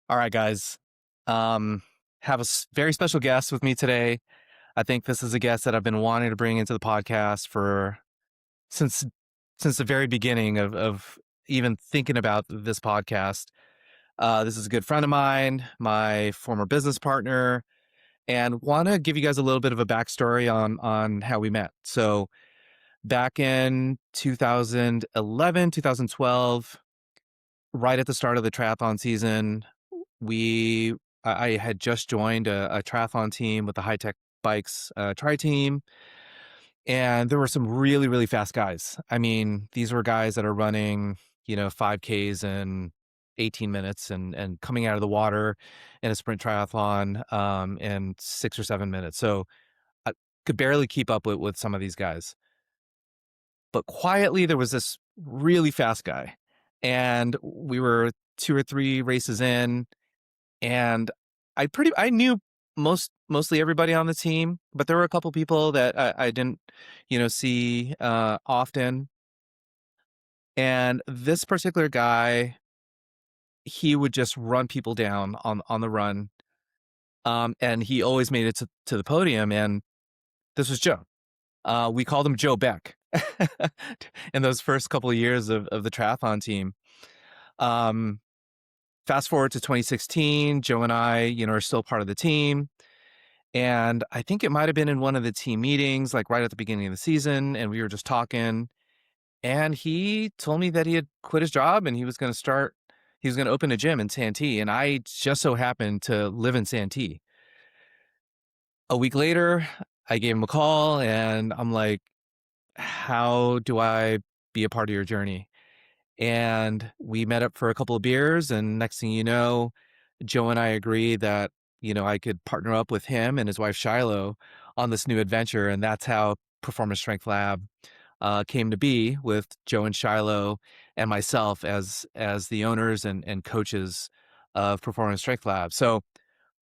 All right, guys. Have a very special guest with me today. I think this is a guest that I've been wanting to bring into the podcast for since since the very beginning of even thinking about this podcast. This is a good friend of mine, my former business partner, and want to give you guys a little bit of a backstory on how we met. So back in 2011, 2012, right at the start of the triathlon season, we I had just joined a triathlon team with the high tech bikes tri team, and there were some really really fast guys. I mean, these were guys that are running 5Ks in 18 minutes and coming out of the water in a sprint triathlon in 6 or 7 minutes. So I could barely keep up with some of these guys. But quietly, there was this really fast guy, and we were 2 or 3 races in, and I knew mostly everybody on the team, but there were a couple people that I didn't, see often. And this particular guy, he would just run people down on the run, and he always made it to the podium. And this was Joe. We called him Joe Beck in those first couple of years of the triathlon team. Um, Fast forward to 2016, Joe and I, are still part of the team. And I think it might have been in one of the team meetings, like right at the beginning of the season, and we were just talking. And he told me that he had quit his job and he was going to open a gym in Santee. And I just so happened to live in Santee. A week later, I gave him a call and I'm like, how do I be a part of your journey? And we met up for a couple of beers. And next thing you know, Joe and I agreed that, I could partner up with him and his wife, Shiloh, on this new adventure. And that's how Performance Strength Lab came to be, with Joe and Shiloh and myself as the owners and coaches of Performance Strength Lab. So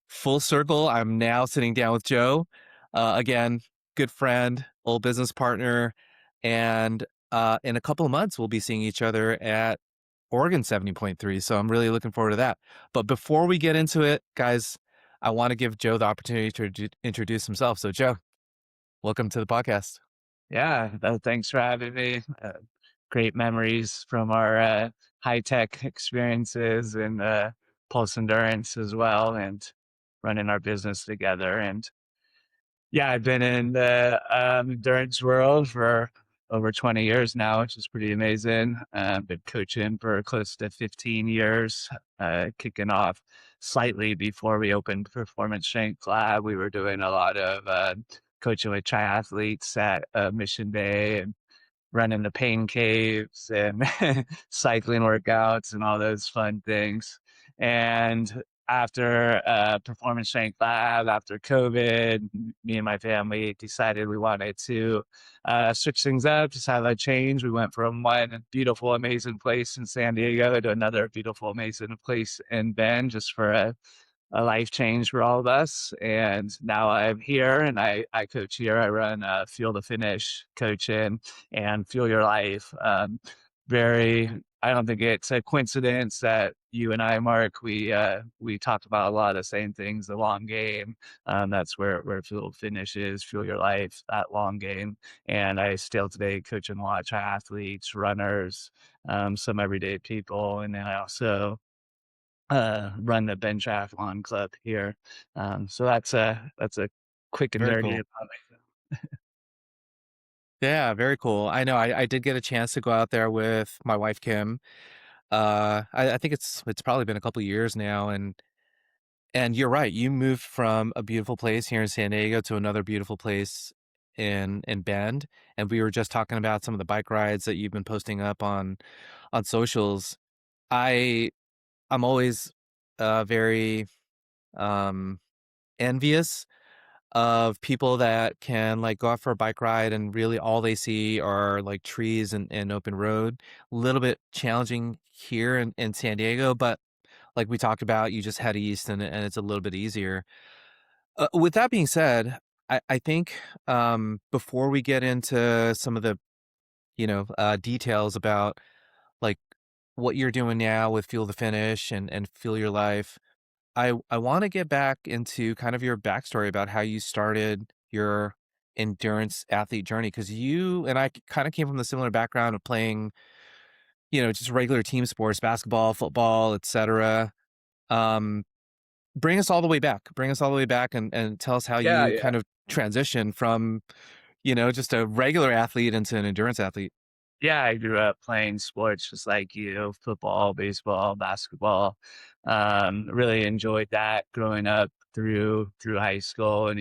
full circle, I'm now sitting down with Joe. Again, good friend, old business partner. And in a couple of months, we'll be seeing each other at Oregon 70.3. So I'm really looking forward to that. But before we get into it, guys, I want to give Joe the opportunity to introduce himself. So, Joe, welcome to the podcast. Yeah, thanks for having me. Great memories from our high tech experiences and pulse endurance as well, and running our business together. And yeah, I've been in the endurance world for over 20 years now, which is pretty amazing. Been coaching for close to 15 years, kicking off slightly before we opened Performance Strength Lab. We were doing a lot of coaching with triathletes at Mission Bay and running the pain caves and cycling workouts and all those fun things. And after Performance Strength Lab, after COVID, me and my family decided we wanted to switch things up, just have a change. We went from one beautiful, amazing place in San Diego to another beautiful, amazing place in Bend, just for a life change for all of us. And now I'm here and I coach here. I run Fuel to Finish coaching and Fuel Your Life. I don't think it's a coincidence that you and I, Mark, we talked about a lot of the same things, the long game. That's where Fuel to Finish is, Fuel Your Life, that long game. And I still today coaching a lot of triathletes, runners, some everyday people. And then I also run the Ben Triathlon Club here. So that's a quick and Very dirty cool. about myself. Yeah, very cool. I know I did get a chance to go out there with my wife Kim. I think it's probably been a couple of years now, and you're right. You moved from a beautiful place here in San Diego to another beautiful place in Bend, and we were just talking about some of the bike rides that you've been posting up on socials. I I'm always very um envious of people that can like go out for a bike ride and really all they see are like trees and open road. A little bit challenging here in San Diego, but like we talked about, you just head east and it's a little bit easier. With that being said, I think before we get into some of the details about like what you're doing now with Fuel the Finish and Feel Your Life, I want to get back into kind of your backstory about how you started your endurance athlete journey, because you and I kind of came from the similar background of playing, just regular team sports, basketball, football, etc. Um, bring us all the way back. Bring us all the way back and tell us how Yeah, you yeah. kind of transitioned from, just a regular athlete into an endurance athlete. Yeah, I grew up playing sports just like you, football, baseball, basketball. Really enjoyed that growing up through high school and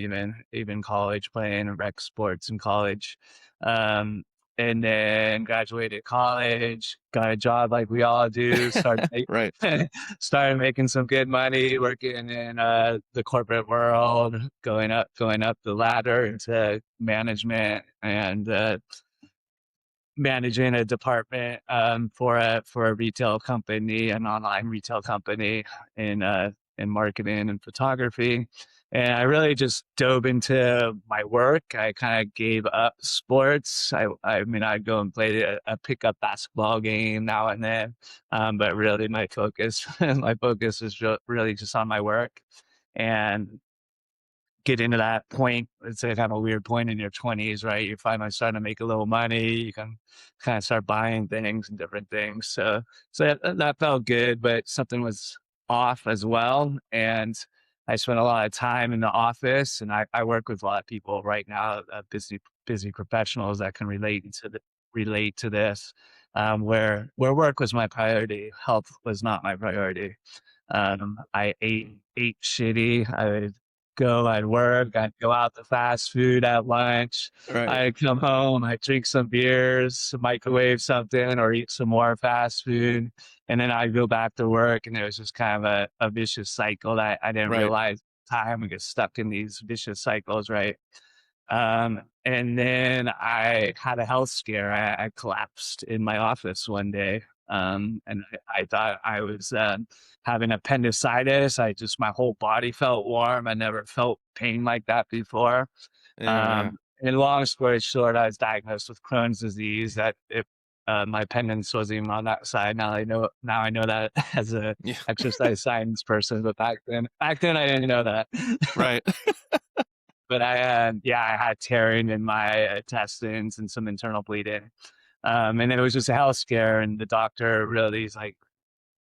even college, playing rec sports in college. Um, and then graduated college, got a job like we all do, Right. started making some good money, working in the corporate world, going up the ladder into management and managing a department for a retail company, an online retail company in marketing and photography. And I really just dove into my work. I kind of gave up sports. I mean, I'd go and play a pickup basketball game now and then, but really my focus is really just on my work. And get into that point. It's a kind of weird point in your 20s, right? You're finally starting to make a little money. You can kind of start buying things and different things. So that felt good, but something was off as well. And I spent a lot of time in the office, and I work with a lot of people right now, busy professionals that can relate to this, where work was my priority, health was not my priority. I ate shitty. I'd work, I'd go out to fast food at lunch. Right. I'd come home, I'd drink some beers, microwave something, or eat some more fast food. And then I'd go back to work, and it was just kind of a vicious cycle that I didn't Right. realize time. I get stuck in these vicious cycles, right? And then I had a health scare. I collapsed in my office one day. And I thought I was having appendicitis. My whole body felt warm. I never felt pain like that before. Yeah. Yeah. And long story short, I was diagnosed with Crohn's disease. My appendix wasn't even on that side. Now I know that as a Yeah. exercise science person, but back then I didn't know that. Right. But I had tearing in my intestines and some internal bleeding. And it was just a health scare. And the doctor really is like,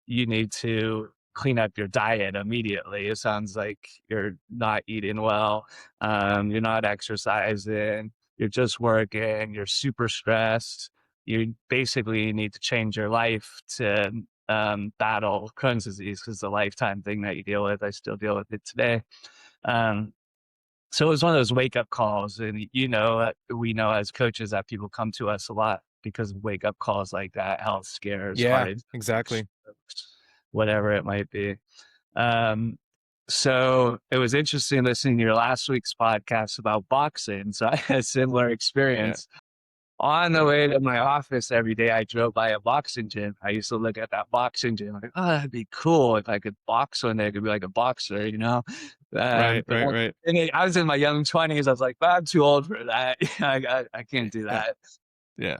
you need to clean up your diet immediately. It sounds like you're not eating well. You're not exercising. You're just working. You're super stressed. You basically need to change your life to battle Crohn's disease, because it's a lifetime thing that you deal with. I still deal with it today. Um, so it was one of those wake up calls. And, we know as coaches that people come to us a lot because of wake up calls like that, health scares, Yeah. heart, Exactly. whatever it might be. Um, so it was interesting listening to your last week's podcast about boxing. So I had a similar Yeah. experience. On the way to my office every day, I drove by a boxing gym. I used to look at that boxing gym like, oh, that'd be cool if I could box one day. I could be like a boxer. Right. But Right. Right. I was in my young 20s. I was like, I'm too old for that. I can't do Yeah. that. Yeah.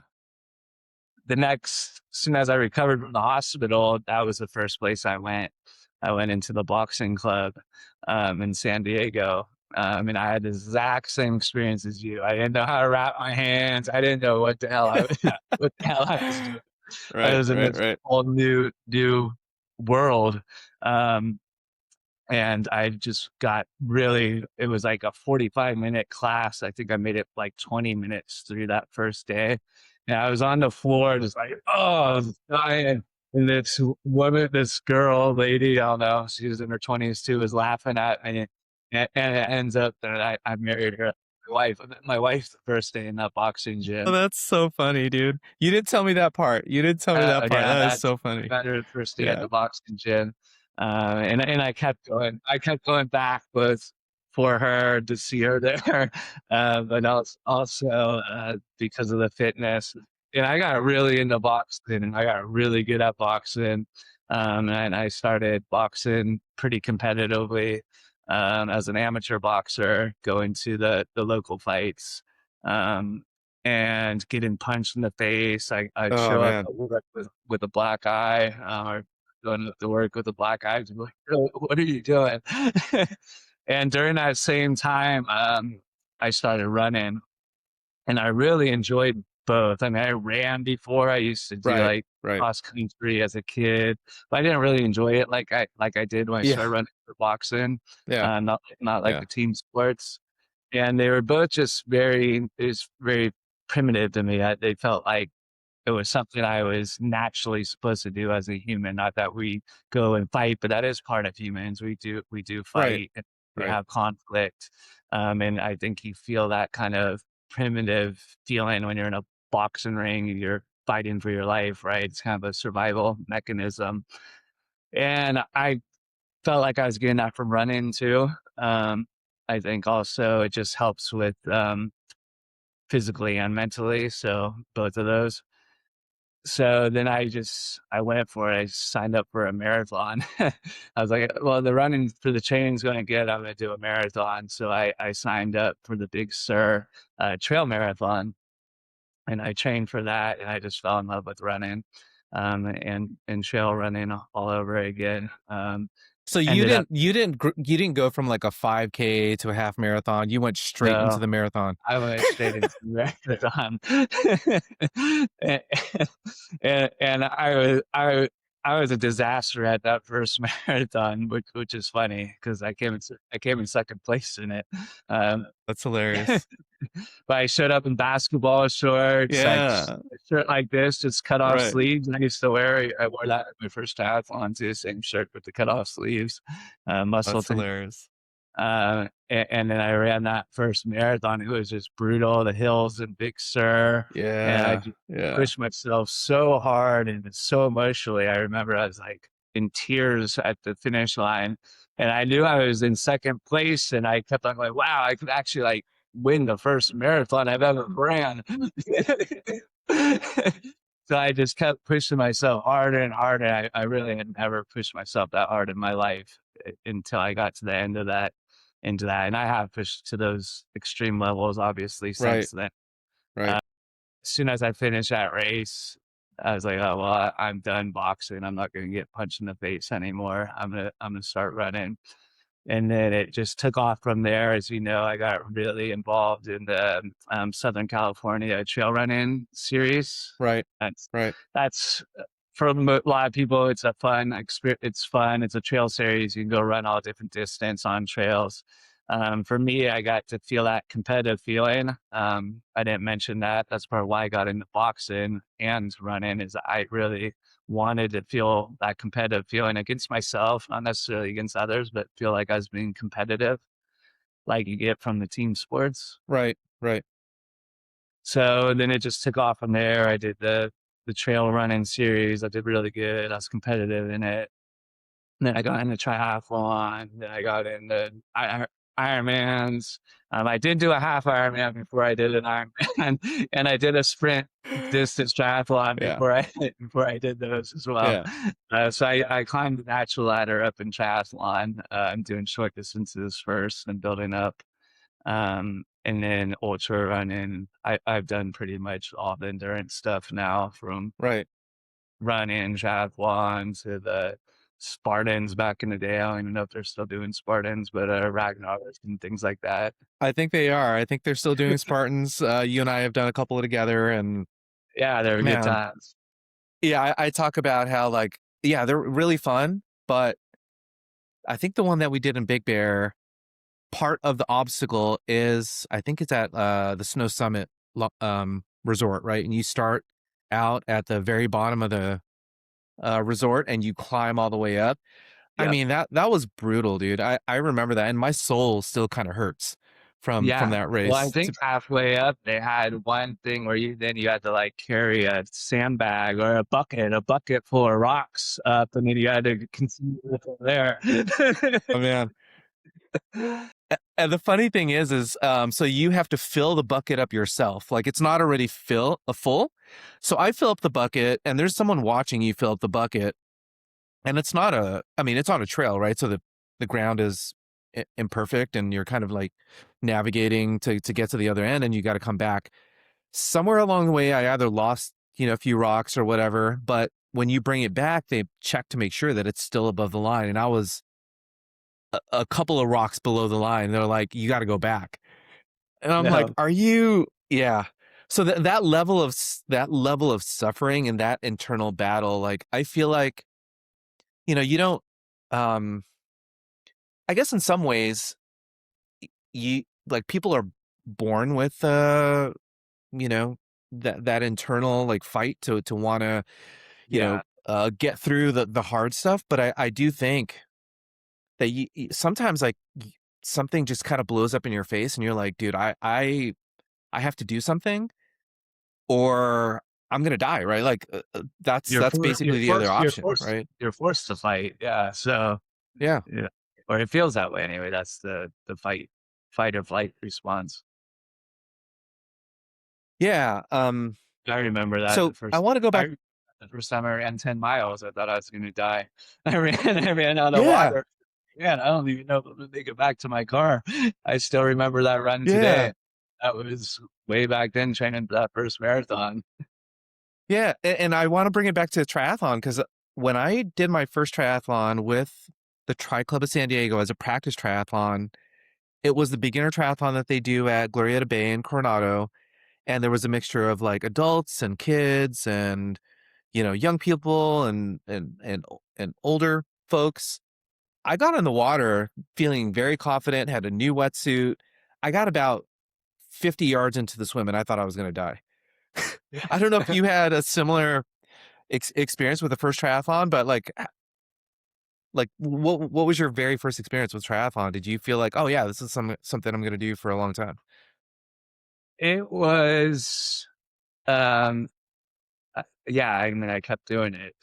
As soon as I recovered from the hospital, that was the first place I went. I went into the boxing club in San Diego. And I had the exact same experience as you. I didn't know how to wrap my hands. I didn't know what the hell what the hell I was doing. I Right. was in Right. this Right. whole new world. Um, and I just got it was like a 45-minute class. I think I made it like 20 minutes through that first day. And I was on the floor just like, oh, I was dying. And this girl, lady, I don't know, she was in her 20s too, was laughing at me. And it ends up that I married her, my wife. I met my wife the first day in that boxing Oh, gym. that's so funny, dude. You didn't tell me that part. You didn't tell me that part. Yeah, That is that's so funny. better first day at Yeah. the boxing gym. And I kept going. I kept going back, both for her to see her there, but also because of the fitness. And I got really into boxing, and I got really good at boxing. And I started boxing pretty competitively as an amateur boxer, going to the local fights. Um, and getting punched in the face. I'd Oh show up man. at work with a black eye, going up to work with a black eye. I'm like, "Oh, what are you doing?" And during that same time, I started running, and I really enjoyed both. I mean, I ran before. I used to do Right. like Right. cross country as a kid, but I didn't really enjoy it like I did when I Yeah. started running for boxing. Yeah. Not like Yeah. the team sports, and they were both just very primitive to me. They felt like it was something I was naturally supposed to do as a human. Not that we go and fight, but that is part of humans. We do Right. fight and we Right. have conflict. And I think you feel that kind of primitive feeling when you're in a boxing ring, you're fighting for your life, right? It's kind of a survival mechanism. And I felt like I was getting that from running too. I think also it just helps with physically and mentally. So both of those. So then I went for it. I signed up for a marathon. I was like, well, the running for the training's going good. I'm going to do a marathon. So I signed up for the Big Sur trail marathon, and I trained for that. And I just fell in love with running, and trail running all over again. So Ended up you didn't go from like a 5K to a half marathon. You went straight into no, the marathon. I went straight into the marathon. and, and I was a disaster at that first marathon, which is funny because I came in second place in it. Um, That's hilarious. but I showed up in basketball shorts, like Yeah. a shirt like this, just cut off Right. sleeves. I used to wear. I wore that at my first triathlon too, same shirt with the cut off sleeves, muscle That's tank. hilarious. And then I ran that first marathon. It was just brutal, the hills in Big Sur. And I Yeah. just Yeah. pushed myself so hard and so emotionally. I remember I was like in tears at the finish line. And I knew I was in second place. And I kept on going, wow, I could actually like win the first marathon I've ever ran. So I just kept pushing myself harder and harder. I really had never pushed myself that hard in my life until I got to the end of that into that. And I have pushed to those extreme levels, obviously, Right. since then. Right. As soon as I finished that race, I was like, oh well, I'm done boxing. I'm not going to get punched in the face anymore. I'm gonna start running. And then it just took off from there. As you know, I got really involved in the Southern California trail running series. Right. That's Right. that's for a lot of people. It's a fun experience. It's fun. It's a trail series. You can go run all different distance on trails. For me, I got to feel that competitive feeling. I didn't mention that. That's part of why I got into boxing and running. Is I really wanted to feel that competitive feeling against myself, not necessarily against others, but feel like I was being competitive, like you get from the team sports. Right. Right. So then it just took off from there. I did the trail running series. I did really good. I was competitive in it. And then I got into triathlon. Then I got into Ironmans. I did do a half Ironman before I did an Ironman, and I did a sprint distance triathlon Yeah. before I did those as well. Yeah. So I climbed the natural ladder up in triathlon. I'm doing short distances first and building up, and then ultra running. I've done pretty much all the endurance stuff now, from Right. running triathlon to the Spartans back in the day. I don't even know if they're still doing Spartans, but Ragnarok and things like that. I think they are. I think they're still doing Spartans. You and I have done a couple together, and Yeah, they're good man, times. yeah, I talk about how like, yeah, they're really fun, but I think the one that we did in Big Bear, part of the obstacle is I think it's at the Snow Summit resort, right? And you start out at the very bottom of the resort and you climb all the way up. I Yep. mean, that was brutal, dude. I remember that, and my soul still kind of hurts from Yeah. that Well, I race. think halfway up they had one thing where you had to like carry a sandbag or a bucket full of rocks up, and then you had to continue from there. Oh man. And the funny thing is so you have to fill the bucket up yourself. Like it's not already full. So I fill up the bucket, and there's someone watching you fill up the bucket, and it's not I mean, it's on a trail, right? So the ground is imperfect, and you're kind of like navigating to get to the other end, and you got to come back. Somewhere along the way, I either lost, a few rocks or whatever, but when you bring it back, they check to make sure that it's still above the line. And I was a couple of rocks below the line. They're like, you got to go back. And I'm like, No, are you? Yeah. So that level of suffering and that internal battle, like I feel like, you don't, um, I guess in some ways you like people are born with, you know, that internal like fight to want to, yeah, get through the hard stuff. But I do think that sometimes like something just kind of blows up in your face and you're like, dude, I have to do something or I'm gonna die, right? Like that's basically the other option, right? you're forced to fight. Yeah. So Yeah, yeah, or it feels that way anyway. That's the fight or flight response. yeah. I remember that So I want to go back. the first time I ran 10 miles, I thought I was going to die. I ran out of Yeah, water. Man, I don't even know if I'm going to make it back to my car. I still remember that run yeah, today. That was way back then training for that first marathon. yeah. And I want to bring it back to triathlon because when I did my first triathlon with the Tri Club of San Diego as a practice triathlon, it was the beginner triathlon that they do at Glorieta Bay in Coronado, and there was a mixture of like adults and kids and young people and older folks. I got in the water feeling very confident, had a new wetsuit. I got about 50 yards into the swim and I thought I was going to die. I don't know if you had a similar experience with the first triathlon, but like what was your very first experience with triathlon? Did you feel like, oh yeah, this is something I'm going to do for a long time? It was, um, yeah, I mean, I kept doing it.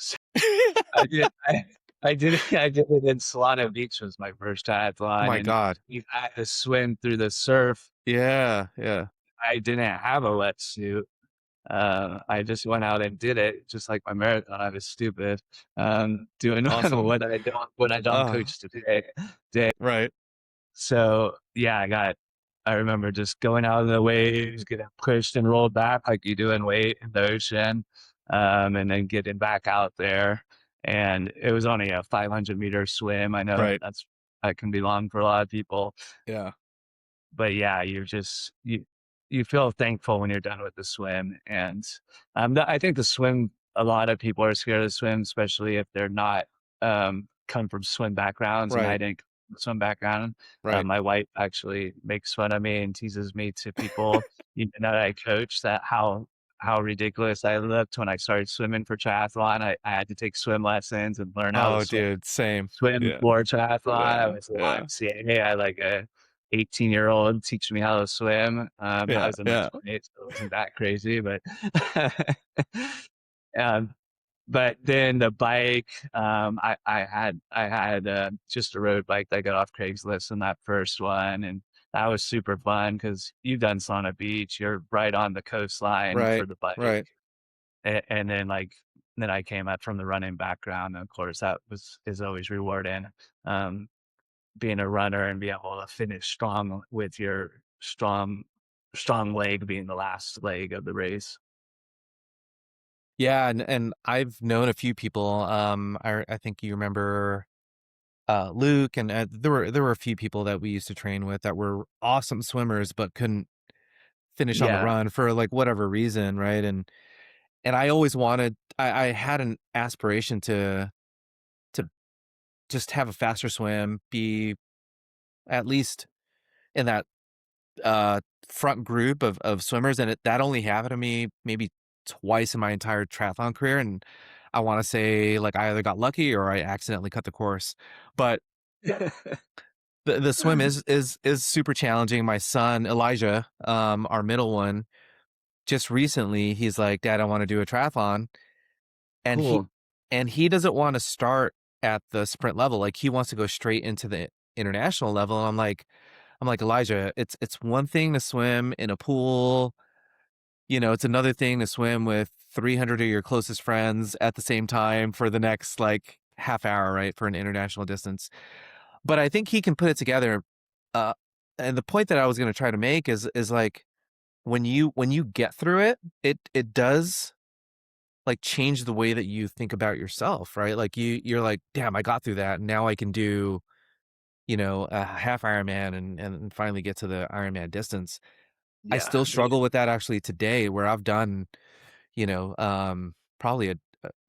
I did. I did it in Solana Beach was my first Oh triathlon, my and God. I had to swim through the surf. Yeah, yeah. I didn't have a wetsuit. I just went out and did it, just like my marathon. I was stupid, doing Awesome. what I don't Uh, coach today. Day. right. So yeah, I remember just going out of the waves, getting pushed and rolled back like you do in the ocean, and then getting back out there. And it was only a 500-meter swim. I know Right. that can be long for a lot of people, Yeah. but yeah, you feel thankful when you're done with the swim. And I think the swim, a lot of people are scared of the swim, especially if they're not come from swim backgrounds. And I Right. didn't come from a swim background. Right. My wife actually makes fun of me and teases me to people that I coach that how ridiculous I looked when I started swimming for triathlon. I had to take swim lessons and learn how to Oh, dude, same. swim Yeah. for triathlon. I Yeah. was a Yeah. YMCA. I had like a 18-year-old teach me how to swim. I Yeah. was in my Yeah. 20s, so it wasn't that crazy, but um, but then the bike, I had just a road bike that I got off Craigslist in that first one, and that was super fun because you've done Sauna Beach. You're right on the coastline for Right. the bike, Right. and then I came up from the running background, and of course that is always rewarding. Um, Being a runner and be able to finish strong with your strong leg being the last leg of the race. Yeah, and I've known a few people. I think you remember Luke, and there were a few people that we used to train with that were awesome swimmers but couldn't finish on the Yeah. run for like whatever reason, right? And I always wanted, I had an aspiration to just have a faster swim, be at least in that uh front group of swimmers, and that only happened to me maybe twice in my entire triathlon career. And I want to say like I either got lucky or I accidentally cut the course. But the swim is super challenging. My son Elijah, our middle one, just recently he's like, Dad, I want to do a triathlon. And he Cool. and he doesn't want to start at the sprint level. Like he wants to go straight into the international level. And I'm like, Elijah, it's one thing to swim in a pool. It's another thing to swim with 300 of your closest friends at the same time for the next like half hour, right? For an international distance. But I think he can put it together. Uh, and the point that I was going to try to make is like when you get through it, it does like change the way that you think about yourself, right? Like you're like, damn, I got through that. And now I can do, a half Ironman and finally get to the Ironman distance. I Yeah. still struggle with that actually today where I've done, probably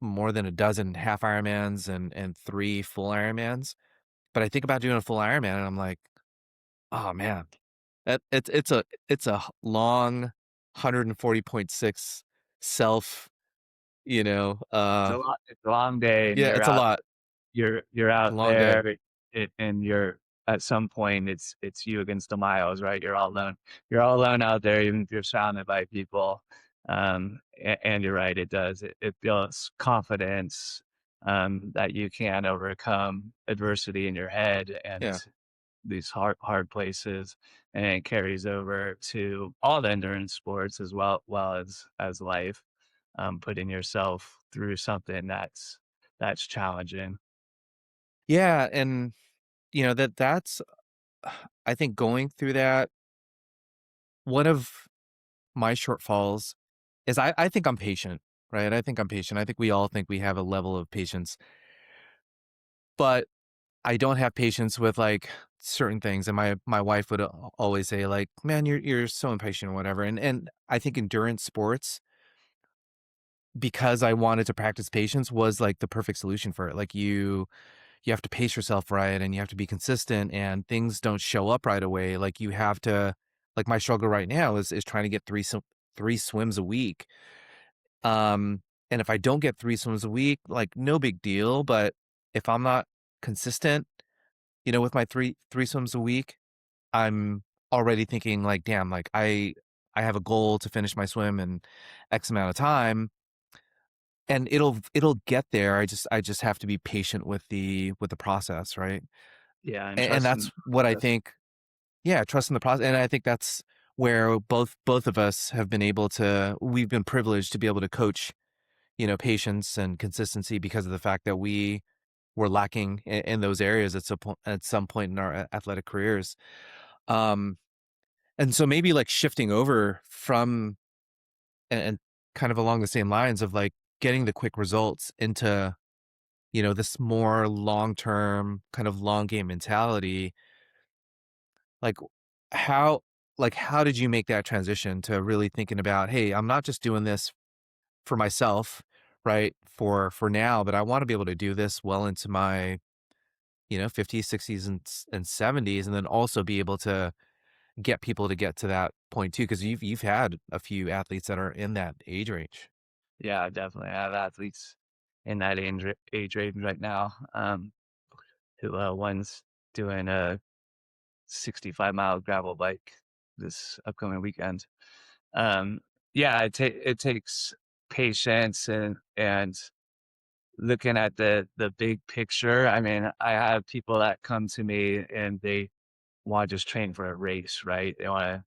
more than a dozen half Ironmans and 3 full Ironmans. But I think about doing a full Ironman and I'm like, oh man, it's a long 140.6 self, you know, uh It's a long day, and yeah, you're it's a out lot. you're It's a out long day. there, and you're at some point, it's you against the miles, right? You're all alone out there, even if you're surrounded by people. And you're right, it does. It builds confidence, that you can overcome adversity in your head and Yeah. these hard places, and it carries over to all the endurance sports as well as life, putting yourself through something that's challenging. Yeah, and that's I think going through that, one of my shortfalls is I think I'm patient, right? I think I'm patient. I think we all think we have a level of patience, but I don't have patience with like certain things. And my wife would always say like, "Man, you're so impatient or whatever." And I think endurance sports, because I wanted to practice patience, was like the perfect solution for it. Like you have to pace yourself right and you have to be consistent and things don't show up right away. Like you have to, like my struggle right now is trying to get 3 swims a week. Um, and if I don't get 3 swims a week, like no big deal. But if I'm not consistent, with my three swims a week, I'm already thinking like, damn, like I have a goal to finish my swim in X amount of time, and it'll get there. I just have to be patient with the process, right? Yeah, and And trust in that's the what I process. think. Yeah, trust in the process, and I think that's where both of us have been able to. We've been privileged to be able to coach, patience and consistency because of the fact that we were lacking in those areas at some point in our athletic careers. Um, and so maybe like shifting over from and kind of along the same lines of like getting the quick results into, this more long term kind of long game mentality. Like how how did you make that transition to really thinking about, hey, I'm not just doing this for myself, right? For now, but I want to be able to do this well into my, 50s, 60s and 70s, and then also be able to get people to get to that point too, because you've had a few athletes that are in that age range. Yeah, definitely. I have athletes in that age range right now, who one's doing a 65-mile gravel bike this upcoming weekend. Um, yeah, it takes patience and looking at the big picture. I mean, I have people that come to me and they want to just train for a race, right? They want to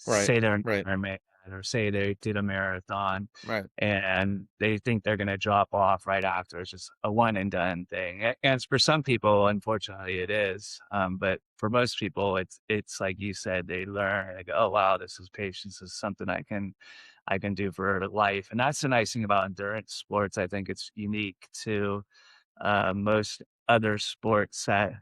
Right. say they're an Right. Ironman or say they did a marathon, Right. and they think they're going to drop off right after. It's just a one and done thing. And for some people, unfortunately, it is. But for most people, it's like you said, they learn. They go, "Oh wow, this is patience. This is something I can do for life." And that's the nice thing about endurance sports. I think it's unique to most other sports that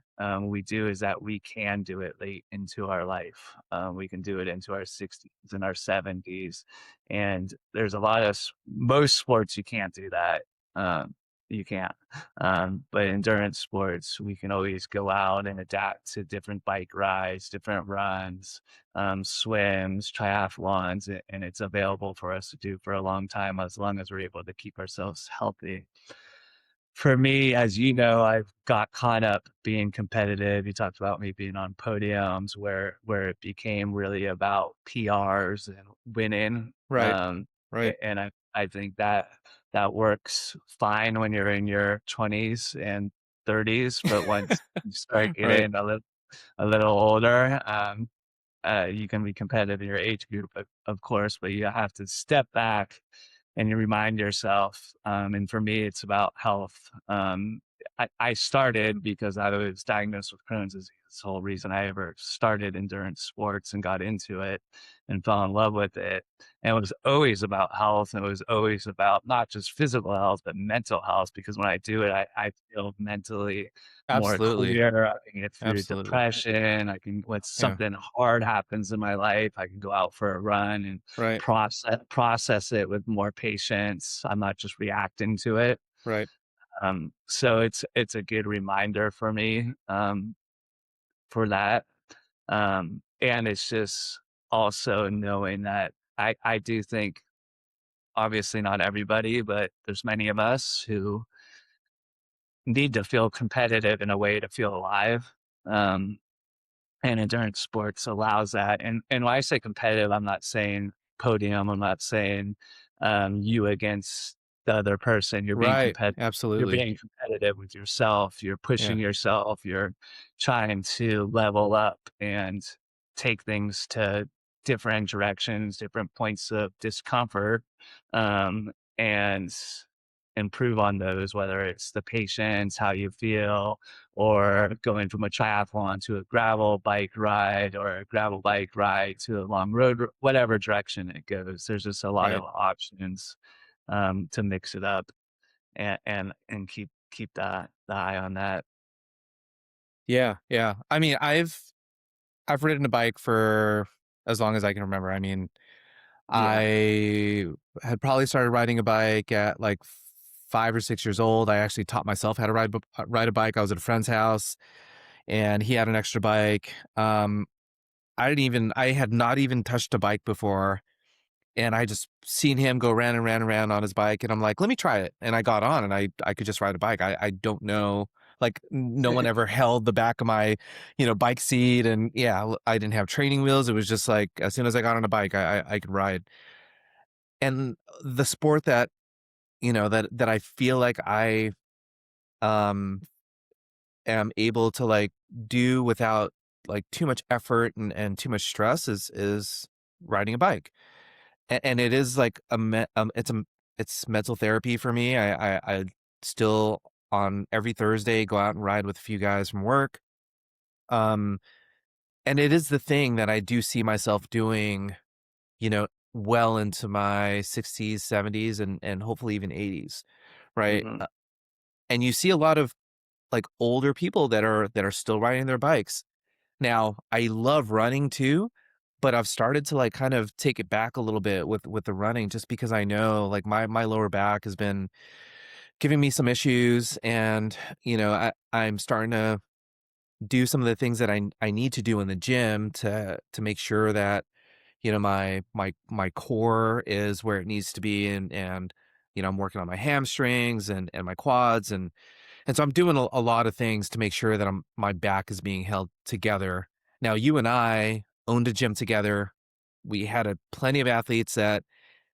we do, is that we can do it late into our life. We can do it into our 60s and our 70s. And there's a lot of most sports you can't do that. You can't. But endurance sports, we can always go out and adapt to different bike rides, different runs, swims, triathlons, and it's available for us to do for a long time as long as we're able to keep ourselves healthy. For me, as you know, I've got caught up being competitive. You talked about me being on podiums where it became really about PRs and winning. Right. Right. And I think that works fine when you're in your 20s and 30s, but once you start Right. getting a little older, you can be competitive in your age group, of course, but you have to step back and you remind yourself. And for me, it's about health. I started because I was diagnosed with Crohn's disease. It's the whole reason I ever started endurance sports and got into it and fell in love with it. And it was always about health. And it was always about not just physical health, but mental health. Because when I do it, I feel mentally more Absolutely. clear. I can get through Absolutely. depression. I can, when Yeah. something hard happens in my life, I can go out for a run and Right. process it with more patience. I'm not just reacting to it. Right. So it's a good reminder for me, for that. And it's just also knowing that I do think, obviously not everybody, but there's many of us who need to feel competitive in a way to feel alive. Um, and endurance sports allows that. And when I say competitive, I'm not saying podium. I'm not saying you against the other person. You're being Right. competitive. You're Absolutely. being competitive with yourself. You're Yeah. pushing yourself. You're trying to level up and take things to different directions, different points of discomfort, and improve on those, whether it's the patience, how you feel, or going from a triathlon to a gravel bike ride or a gravel bike ride to a long road, whatever direction it goes. There's just a lot of Right. options, to mix it up and keep the eye on that. Yeah. Yeah. I mean, I've ridden a bike for as long as I can remember. I mean, Yeah. I had probably started riding a bike at like 5 or 6 years old. I actually taught myself how to ride a bike. I was at a friend's house and he had an extra bike. I had not even touched a bike before. And I just seen him go round and round and round on his bike. And I'm like, let me try it. And I got on and I could just ride a bike. I don't know, like no one ever held the back of my, bike seat. And yeah, I didn't have training wheels. It was just like, as soon as I got on a bike, I could ride. And the sport that, that I feel like I, um, am able to like do without like too much effort and too much stress is riding a bike. And it is like it's mental therapy for me. I still on every Thursday go out and ride with a few guys from work. Um, and it is the thing that I do see myself doing, well into my 60s, 70s, and hopefully even 80s, right? Hmm. And you see a lot of like older people that are still riding their bikes. Now, I love running too, but I've started to like kind of take it back a little bit with the running just because I know like my lower back has been giving me some issues and I'm starting to do some of the things that I need to do in the gym to make sure that my core is where it needs to be and I'm working on my hamstrings and my quads and so I'm doing a lot of things to make sure that my back is being held together. Now, you and I owned a gym together. We had plenty of athletes that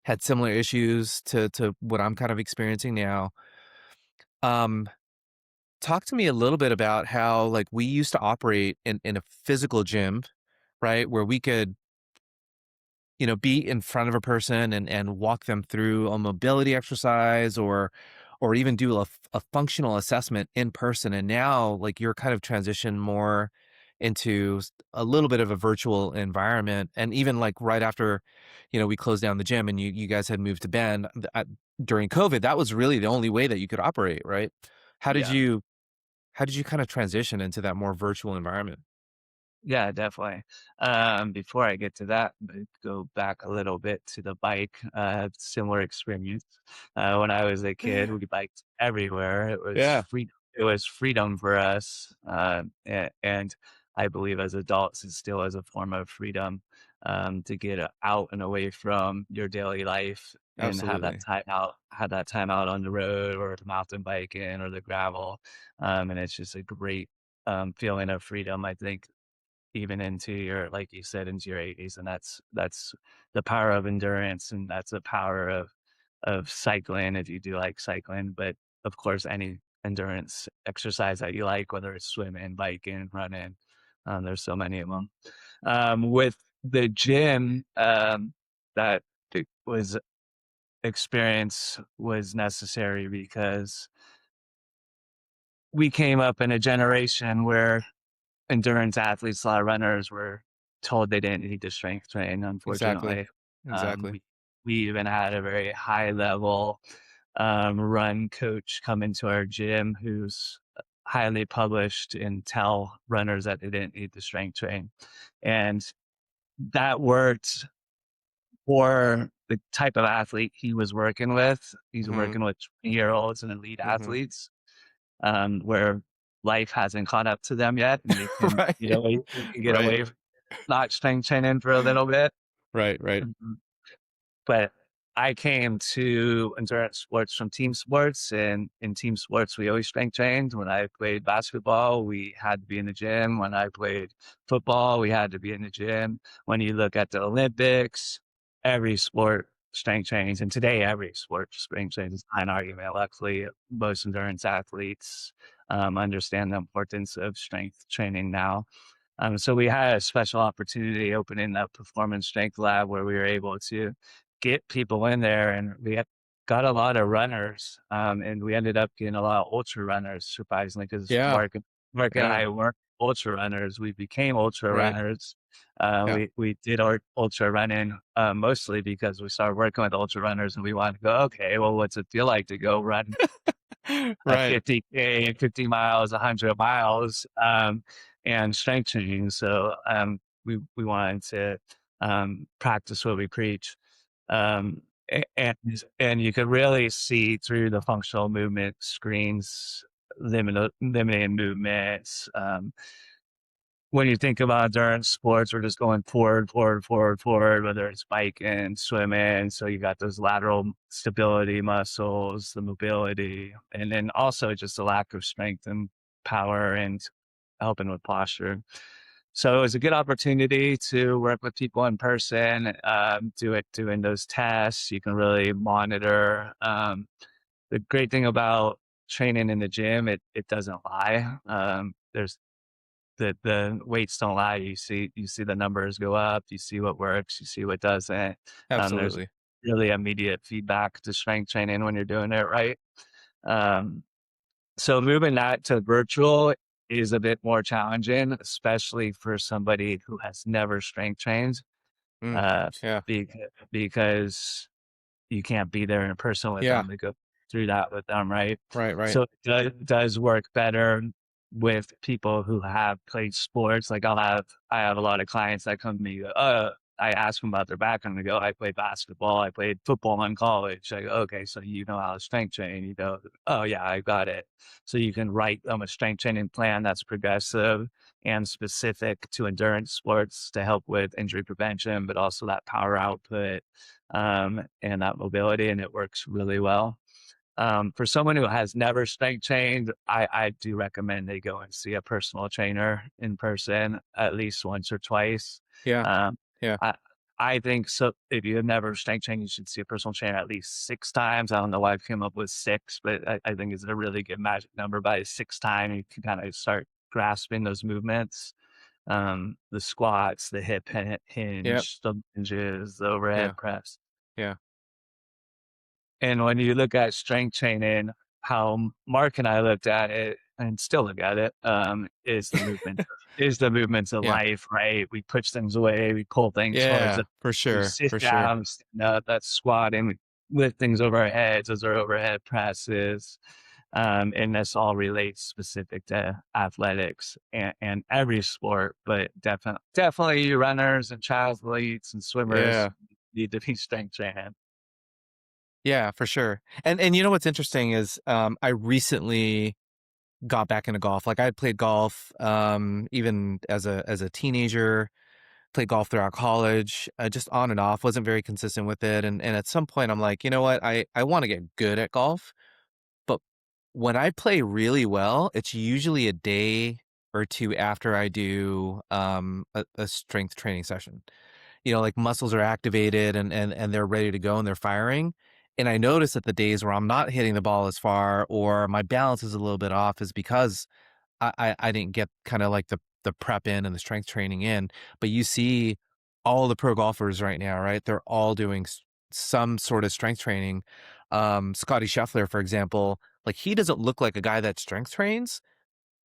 had similar issues to what I'm kind of experiencing now. Um, Talk to me a little bit about how like we used to operate in a physical gym, right? Where we could be in front of a person and walk them through a mobility exercise or even do a functional assessment in person. And now like you're kind of transition more into a little bit of a virtual environment. And even like right after, we closed down the gym and you guys had moved to Bend during COVID, that was really the only way that you could operate, right? How did Yeah. you, how did you kind of transition into that more virtual environment? Yeah, definitely. Before I get to that, but go back a little bit to the bike, similar experience. When I was a kid, we biked everywhere. It was Yeah, free. It was freedom for us, and I believe as adults, it still is a form of freedom, to get out and away from your daily life and absolutely. have that time out on the road or the mountain biking or the gravel, and it's just a great, feeling of freedom. I think even into your, like you said, into your 80s, and that's the power of endurance, and that's the power of cycling if you do like cycling, but of course any endurance exercise that you like, whether it's swimming, biking, running, there's so many of them. With the gym, that it was experience was necessary because we came up in a generation where endurance athletes, a lot of runners were told they didn't need to strength train, Exactly. unfortunately. Um, Exactly. we, we even had a very high level run coach come into our gym who's highly published and tell runners that they didn't need to strength train. And that worked for the type of athlete he was working with. He's Mhm. working with 20-year-olds and elite Mhm. athletes, where life hasn't caught up to them yet, and Right. they can get Right. away from not strength training for a little bit. Right, right. Mhm. But I came to endurance sports from team sports, and in team sports, we always strength trained. When I played basketball, we had to be in the gym. When I played football, we had to be in the gym. When you look at the Olympics, every sport strength trains, and today every sport strength trains. It's not an argument. Luckily, most endurance athletes understand the importance of strength training now. So we had a special opportunity opening that performance strength lab where we were able to get people in there, and got a lot of runners, and we ended up getting a lot of ultra runners, surprisingly, because Yeah. Mark and Yeah. I weren't ultra runners. We became ultra Right. runners. Yeah. We did our ultra running mostly because we started working with ultra runners, and we wanted to go, okay, well, what's it feel like to go run a Right. 50K, 50 miles, 100 miles, and strength training. So we wanted to practice what we preach. Um, and you could really see through the functional movement screens, limiting movements. When you think about endurance sports, we're just going forward, forward, forward, forward, whether it's biking, swimming. So you got those lateral stability muscles, the mobility, and then also just the lack of strength and power and helping with posture. So it was a good opportunity to work with people in person, doing those tests. You can really monitor. The great thing about training in the gym, it doesn't lie. There's the weights don't lie. You see the numbers go up. You see what works. You see what doesn't. There's Absolutely. really immediate feedback to strength training when you're doing it right. Um, so moving that to virtual is a bit more challenging, especially for somebody who has never strength trained, Mm. uh, Yeah. because you can't be there in person with Yeah. them to go through that with them, right? Right, right. So it does work better with people who have played sports. Like I have a lot of clients that come to me, I ask them about their background. They go, I played basketball, I played football in college. I go, okay, so you know how to strength train. You go, oh yeah, I got it. So you can write them a strength training plan that's progressive and specific to endurance sports to help with injury prevention, but also that power output and that mobility, and it works really well. For someone who has never strength trained, I do recommend they go and see a personal trainer in person at least once or twice. Yeah. Um, Yeah. I, I think so. If you have never strength trained, you should see a personal trainer at least 6 times. I don't know why I came up with six, but I think it's a really good magic number. By the sixth time, you can kind of start grasping those movements, the squats, the hip Yep. hinge, the lunges, the overhead Yeah. press. Yeah. And when you look at strength training, how Mark and I looked at it and still look at it, is the movements of Yeah. life, right? We push things away, we pull things towards Yeah. us, For we sure. sit For sure. down, stand up, that's squatting, we lift things over our heads, those are overhead presses. And this all relates specific to athletics and every sport, but definitely runners and triathletes and swimmers Yeah. need to be strength training. Yeah, for sure. And you know what's interesting is I recently got back into golf. Like I had played golf even as a teenager, played golf throughout college, just on and off, wasn't very consistent with it. And at some point I'm like, you know what? I want to get good at golf, but when I play really well, it's usually a day or two after I do a strength training session. You know, like muscles are activated and they're ready to go and they're firing. And I notice that the days where I'm not hitting the ball as far or my balance is a little bit off is because I didn't get kind of like the prep in and the strength training in. But you see all the pro golfers right now, right? They're all doing some sort of strength training. Scotty Scheffler, for example, like he doesn't look like a guy that strength trains.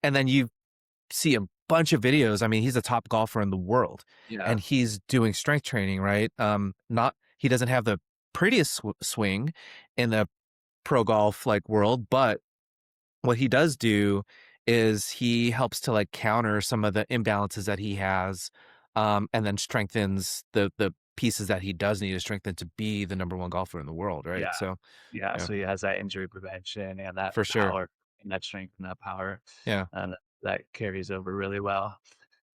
And then you see a bunch of videos. I mean, he's a top golfer in the world, Yeah. and he's doing strength training, right? Not he doesn't have the prettiest swing in the pro golf like world, but what he does do is he helps to like counter some of the imbalances that he has, and then strengthens the pieces that he does need to strengthen to be the number one golfer in the world, right? Yeah. So, Yeah. yeah, So he has that injury prevention and that for sure. power and that strength and that power. Yeah. That carries over really well.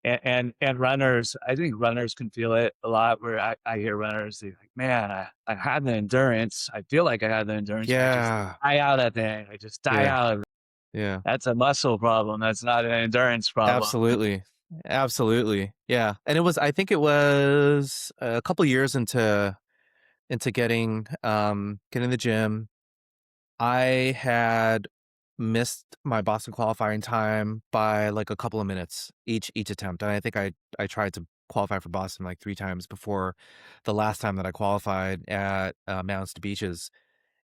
And runners, I think runners can feel it a lot where I hear runners, they're like, man, I had the endurance. I feel like I had the endurance, but I just Yeah. die out at the end. I just die Yeah. out. Yeah. That's a muscle problem. That's not an endurance problem. Absolutely. Absolutely. Yeah. And I think it was a couple years into getting the gym. I had missed my Boston qualifying time by like a couple of minutes each attempt. And I think I tried to qualify for Boston like 3 times before the last time that I qualified at Mountains to Beaches.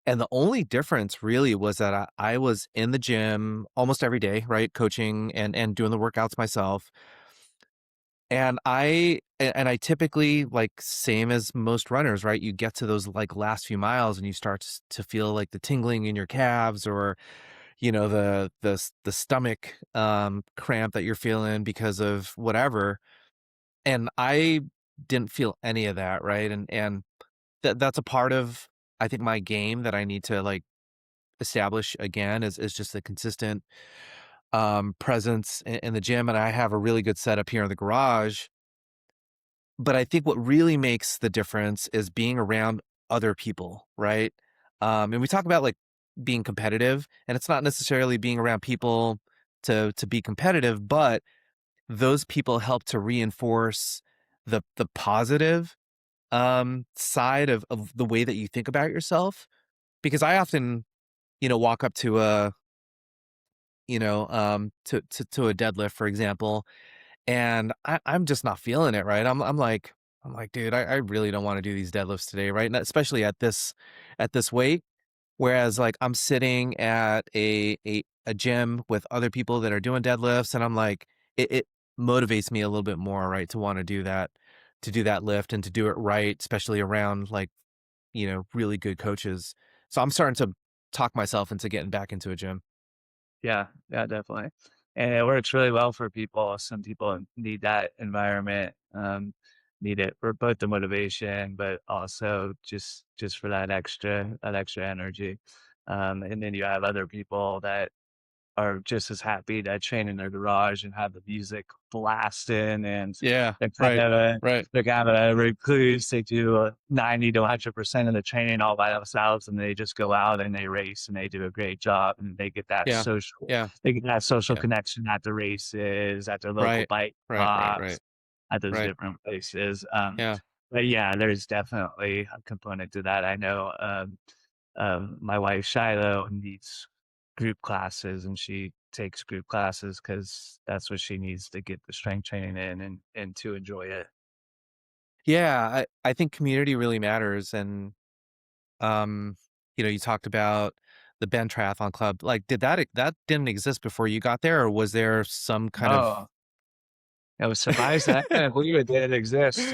And the only difference really was that I was in the gym almost every day, right? Coaching and doing the workouts myself. And I typically, like, same as most runners, right? You get to those like last few miles and you start to feel like the tingling in your calves, or the stomach cramp that you're feeling because of whatever. And I didn't feel any of that, right? And that's a part of, I think, my game that I need to like establish again is just the consistent presence in the gym. And I have a really good setup here in the garage. But I think what really makes the difference is being around other people, right? And we talk about like being competitive, and it's not necessarily being around people to be competitive, but those people help to reinforce the positive side of the way that you think about yourself. Because I often, walk up to to a deadlift, for example, and I'm just not feeling it, right? I'm like, dude, I really don't want to do these deadlifts today, right? And especially at this weight. Whereas like I'm sitting at a gym with other people that are doing deadlifts, and I'm like, it motivates me a little bit more, right, to do that lift and to do it right, especially around like, really good coaches. So I'm starting to talk myself into getting back into a gym. Yeah, yeah, definitely. And it works really well for people. Some people need that environment, need it for both the motivation, but also just for that extra energy. And then you have other people that are just as happy to train in their garage and have the music blasting, and Yeah, they're kind right, of a right. they're kind of a recluse. They do 90 to 100% of the training all by themselves, and they just go out and they race and they do a great job, and Yeah, yeah, they get that social yeah. connection at the races, at their local Right, bike right, right, shops, right, at those right. different places. Yeah. But yeah, there's definitely a component to that. I know my wife Shiloh needs group classes, and she takes group classes because that's what she needs to get the strength training in and to enjoy it. Yeah, I think community really matters. And you talked about the Bend Triathlon Club. Like, that didn't exist before you got there, or was there some kind of Oh, I was surprised that I couldn't believe it didn't exist.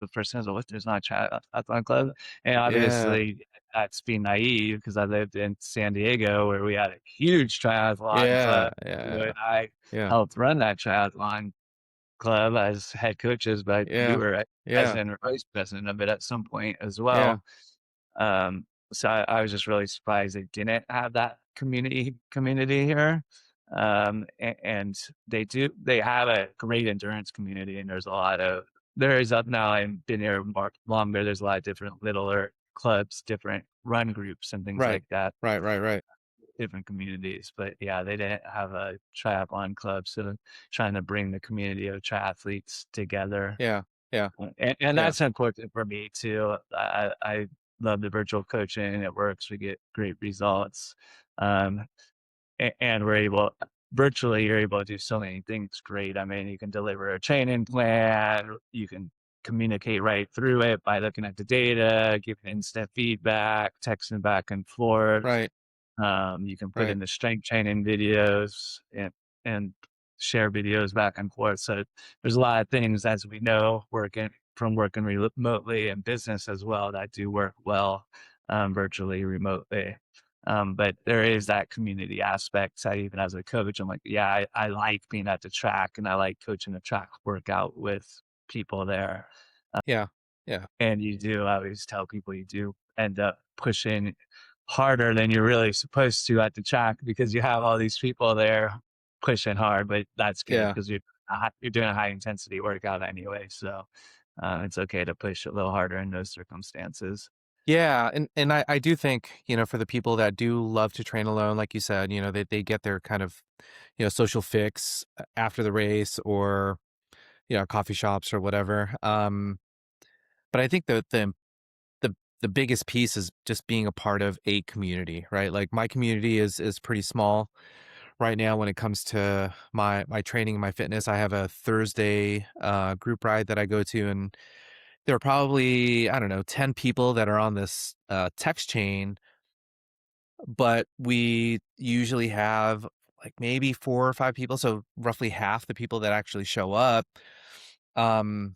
The first thing is, what, there's not a triathlon club? And Yeah, obviously that's being naive because I lived in San Diego where we had a huge triathlon yeah, club. yeah, And I yeah, helped run that triathlon club as head coaches, but you yeah, were yeah, president or vice president of it at some point as yeah, well. So I was just really surprised they didn't have that community here. And they have a great endurance community, and there is up now. I've been here more longer. There's a lot of different littler clubs, different run groups, and things right, like that, right, right, right. different communities. But yeah, they didn't have a triathlon club, so trying to bring the community of triathletes together, Yeah, yeah, and yeah, that's important for me too. I love the virtual coaching. It works. We get great results. Um, and we're able virtually, you're able to do so many things great. I mean, you can deliver a training plan. You can communicate right through it by looking at the data, giving instant feedback, texting back and forth. Right. You can put Right. in the strength training videos and share videos back and forth. So there's a lot of things, as we know, working remotely and business as well, that do work well virtually, remotely. But there is that community aspect. So even as a coach, I'm like, yeah, I like being at the track and I like coaching the track workout with people there. Yeah. Yeah. And you do, I always tell people, you do end up pushing harder than you're really supposed to at the track because you have all these people there pushing hard, but that's good Yeah. because you're doing a high intensity workout anyway. So it's okay to push a little harder in those circumstances. Yeah, and I do think, for the people that do love to train alone, like you said, they get their kind of, social fix after the race or, coffee shops or whatever. But I think the biggest piece is just being a part of a community, right? Like my community is pretty small right now when it comes to my training and my fitness. I have a Thursday group ride that I go to, and there are probably, I don't know, 10 people that are on this text chain, but we usually have like maybe 4 or 5 people, so roughly half the people that actually show up. Um,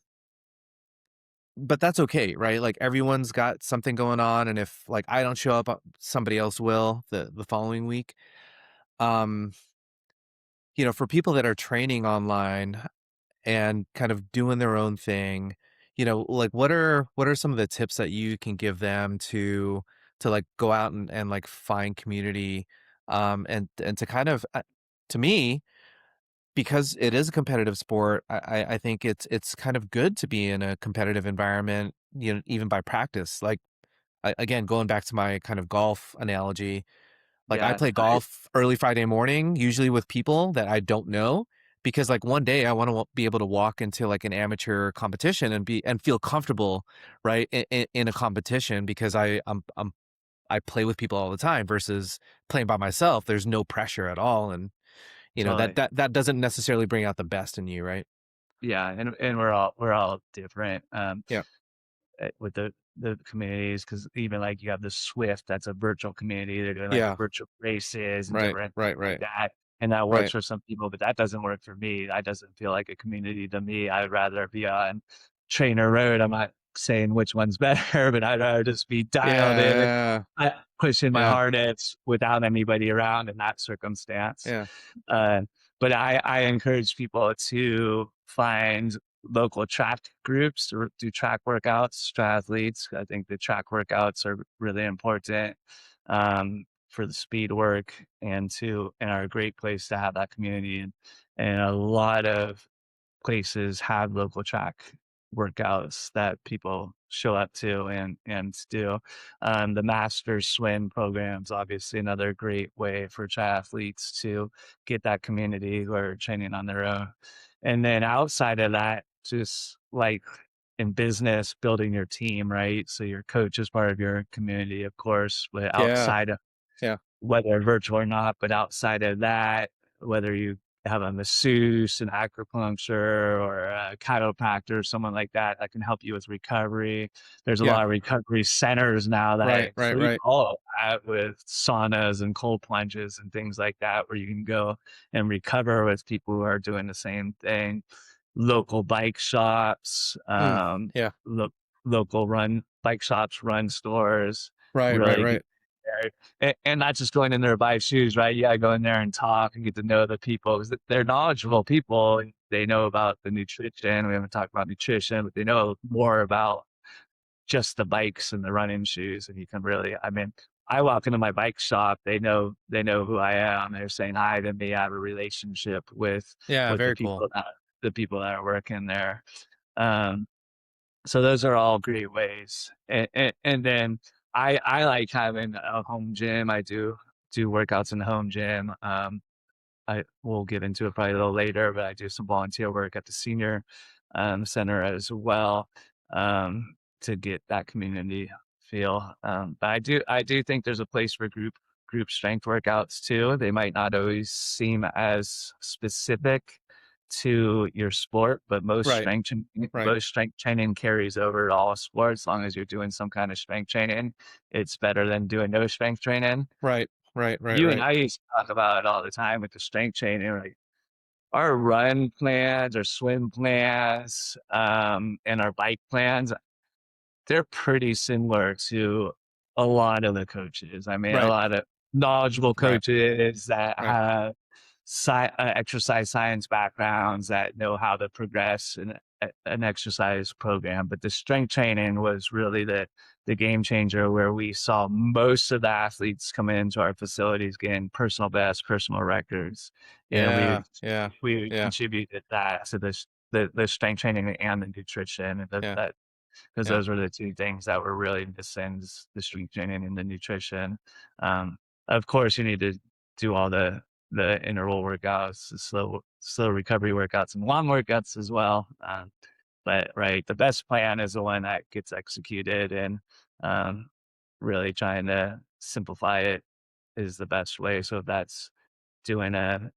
but that's okay, right? Like everyone's got something going on, and if like I don't show up, somebody else will the following week. Um, for people that are training online and kind of doing their own thing, like what are some of the tips that you can give them to like go out and like find community, and to kind of to me, because it is a competitive sport, I think it's kind of good to be in a competitive environment, even by practice. Like again, going back to my kind of golf analogy, like, I Yeah. play golf early Friday morning, usually with people that I don't know, because, like, one day I wanna be able to walk into, like, an amateur competition and feel comfortable, right, in a competition because I play with people all the time versus playing by myself. There's no pressure at all, and, that Totally. that doesn't necessarily bring out the best in you, right? Yeah. And we're all different. Yeah. With the communities, because even like you have the Swift, that's a virtual community. They're doing like Yeah. virtual races and Right, different things right, like right, that. And that works right. for some people, but that doesn't work for me. That doesn't feel like a community to me. I'd rather be on Trainer Road. I'm not saying which one's better, but I'd rather just be dialed in and Yeah, pushing my yeah, hardest without anybody around in that circumstance. yeah, Uh, but I encourage people to find local track groups to do track workouts, triathletes. I think the track workouts are really important for the speed work and are a great place to have that community. And a lot of places have local track workouts that people show up to and do. The master swim programs, obviously another great way for triathletes to get that community who are training on their own. And then outside of that, just like in business, building your team, right? So your coach is part of your community, of course, but yeah, outside of yeah, whether virtual or not, but outside of that, whether you have a masseuse, an acupuncture, or a chiropractor, someone like that that can help you with recovery. There's a yeah. lot of recovery centers now that Right, right, include right. all of that with saunas and cold plunges and things like that, where you can go and recover with people who are doing the same thing. Local bike shops, Mm, yeah. local run bike shops, run stores, Right, right, really get right. there. And not just going in there to buy shoes, right? You gotta go in there and talk and get to know the people because they're knowledgeable people. They know about the nutrition. We haven't talked about nutrition, but they know more about just the bikes and the running shoes. And you can really, I mean, I walk into my bike shop, they know who I am. They're saying hi to me. I have a relationship Yeah, with very cool. the people that are working there. Um, so those are all great ways. And then I like having a home gym. I do workouts in the home gym. I will get into it probably a little later, but I do some volunteer work at the senior center as well to get that community feel. But I do think there's a place for group strength workouts too. They might not always seem as specific to your sport, but Right. Right. most strength training carries over to all sports. As long as you're doing some kind of strength training, it's better than doing no strength training. Right. Right. Right. You and Right. I used to talk about it all the time with the strength training, like our run plans, our swim plans, and our bike plans, they're pretty similar to a lot of the coaches. I mean, a Right. lot of knowledgeable Right. coaches that Right. have exercise science backgrounds that know how to progress an exercise program. But the strength training was really the game changer, where we saw most of the athletes come into our facilities getting personal best, personal records, and Yeah. Yeah. we Yeah. contributed that to the strength training and the nutrition, and Yeah. that because Yeah. those were the two things that were really missing, the strength training and the nutrition. Um, of course, you need to do all the interval workouts, the slow recovery workouts, and long workouts as well. But right, the best plan is the one that gets executed, and um, really trying to simplify it is the best way. So if that's doing a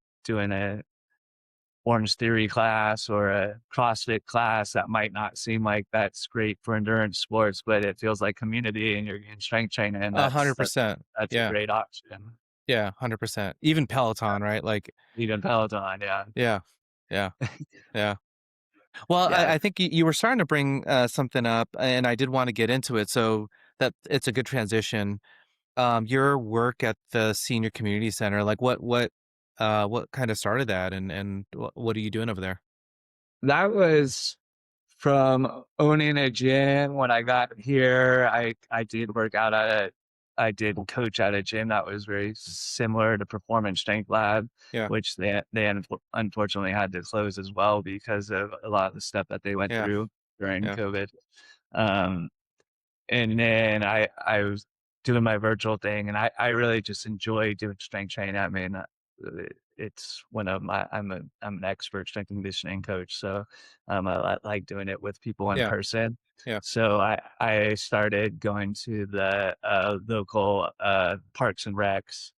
Orange Theory class or a CrossFit class, that might not seem like that's great for endurance sports, but it feels like community and you're getting strength training, and A that's hundred percent. that's a Yeah. great option. Yeah. 100%. Even Peloton, right? Like, Even Peloton, yeah. yeah. Yeah. Yeah. Well, Yeah, I think you were starting to bring something up, and I did want to get into it. So that it's a good transition. Your work at the senior community center, like what kind of started that, and what are you doing over there? that was from owning a gym. When I got here, I did work out I did coach at a gym that was very similar to Performance Strength Lab, Yeah. which unfortunately had to close as well because of a lot of the stuff that they went Yeah. through during Yeah. COVID. Um, and then I was doing my virtual thing, and I really just enjoy doing strength training. I mean, it's one of my I'm an expert strength and conditioning coach, so I like doing it with people in Yeah. person. Yeah. So I started going to the local parks and recs,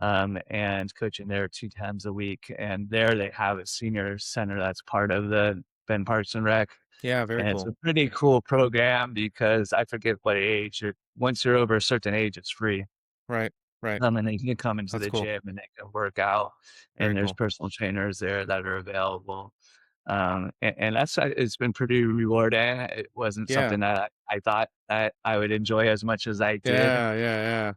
and coaching there 2 times a week. And there they have a senior center that's part of the Ben Parks and Rec, Yeah. Very and it's cool. a pretty cool program because I forget what age once you're over a certain age, it's free. Right. Right. And then you can come into That's the cool. gym and they can work out, Very and there's cool. personal trainers there that are available. And that's it's been pretty rewarding. It wasn't Yeah. something that I thought that I would enjoy as much as I did. Yeah. Yeah. Yeah.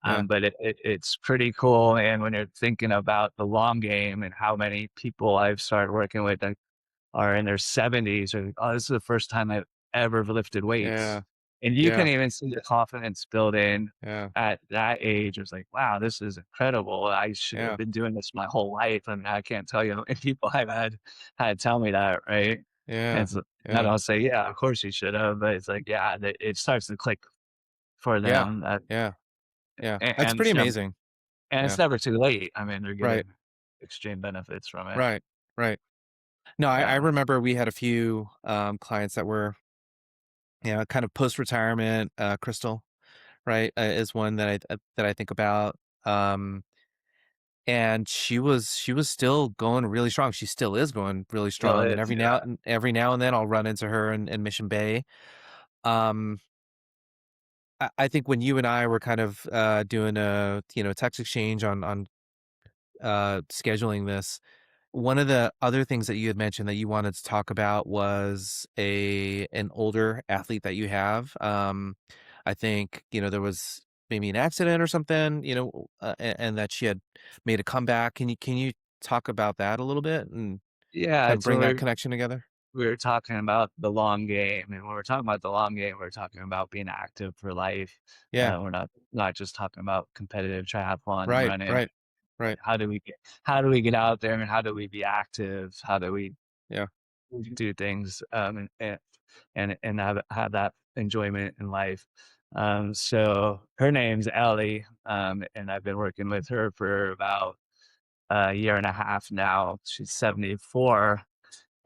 Yeah. But it's pretty cool. And when you're thinking about the long game and how many people I've started working with that are in their 70s, or, "Oh, this is the first time I've ever lifted weights." Yeah. And you can Yeah. even see the confidence building Yeah. at that age. It's like, "Wow, this is incredible. I should have Yeah. been doing this my whole life." I mean, I can't tell you how many people I've had tell me that, right? And Yeah. it's and Yeah. I'll say, "Yeah, of course you should have," but it's like, yeah, it starts to click for Yeah. them, Yeah. Yeah. That's and pretty it's never amazing. and it's Yeah. never too late. I mean, they're Right. getting extreme benefits from it. Right. Right. No, I Yeah. remember we had a few clients that were, kind of post retirement. Crystal, right, is one that I think about. Um, and she was still going really strong. She still is going really Still strong. And is, yeah. every now and then I'll run into her in Mission Bay. Um, I think when you and I were kind of doing a text exchange on scheduling this, one of the other things that you had mentioned that you wanted to talk about was an older athlete that you have. I think, there was maybe an accident or something, and that she had made a comeback. Can you talk about that a little bit and Yeah, kind of so bring that connection together? we were talking about the long game, and when we're talking about the long game, we're talking about being active for life. Yeah. We're not just talking about competitive triathlon and Right. running. Right. Right. How do we get out there, and how do we be active? How do we Yeah. do things, and have that enjoyment in life? So her name's Ellie, and I've been working with her for about a year and a half now. She's 74.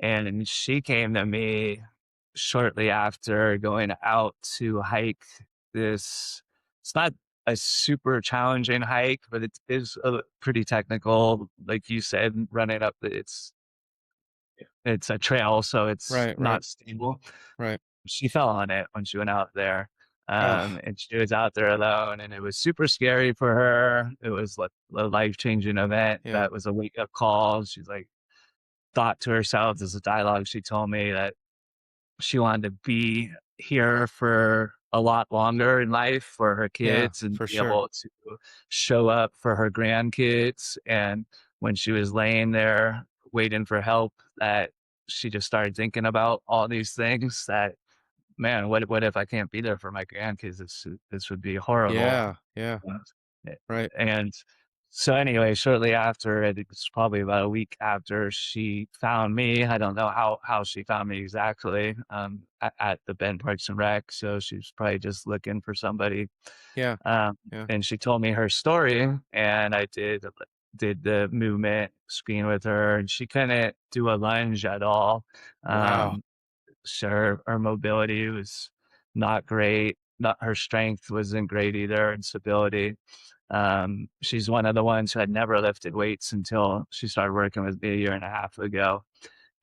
And she came to me shortly after going out to hike this. It's not a super challenging hike, but it is pretty technical. Like you said, running up it's It's a trail, so it's Right, right, not stable. right. She fell on it when she went out there. Oh, And she was out there alone, and it was super scary for her. It was like a life-changing event yeah, that was a wake-up call. She's like thought to herself, there's a dialogue she told me that she wanted to be here for a lot longer in life for her yeah, kids and for be sure. able to show up for her grandkids. And when she was laying there waiting for help, that she just started thinking about all these things that, man, what if I can't be there for my grandkids? This would be horrible. Yeah, yeah, Eh, right. and so anyway, shortly after, I think it's probably about a week after she found me. I don't know how she found me exactly, at the Bend Parks and Rec, so she was probably just looking for somebody, Yeah, um, yeah. and she told me her story, and I did the movement screen with her, and she couldn't do a lunge at all. Wow. Um, so her mobility was not great. Not her strength wasn't great either, and stability. She's one of the ones who had never lifted weights until she started working with me a year and a half ago.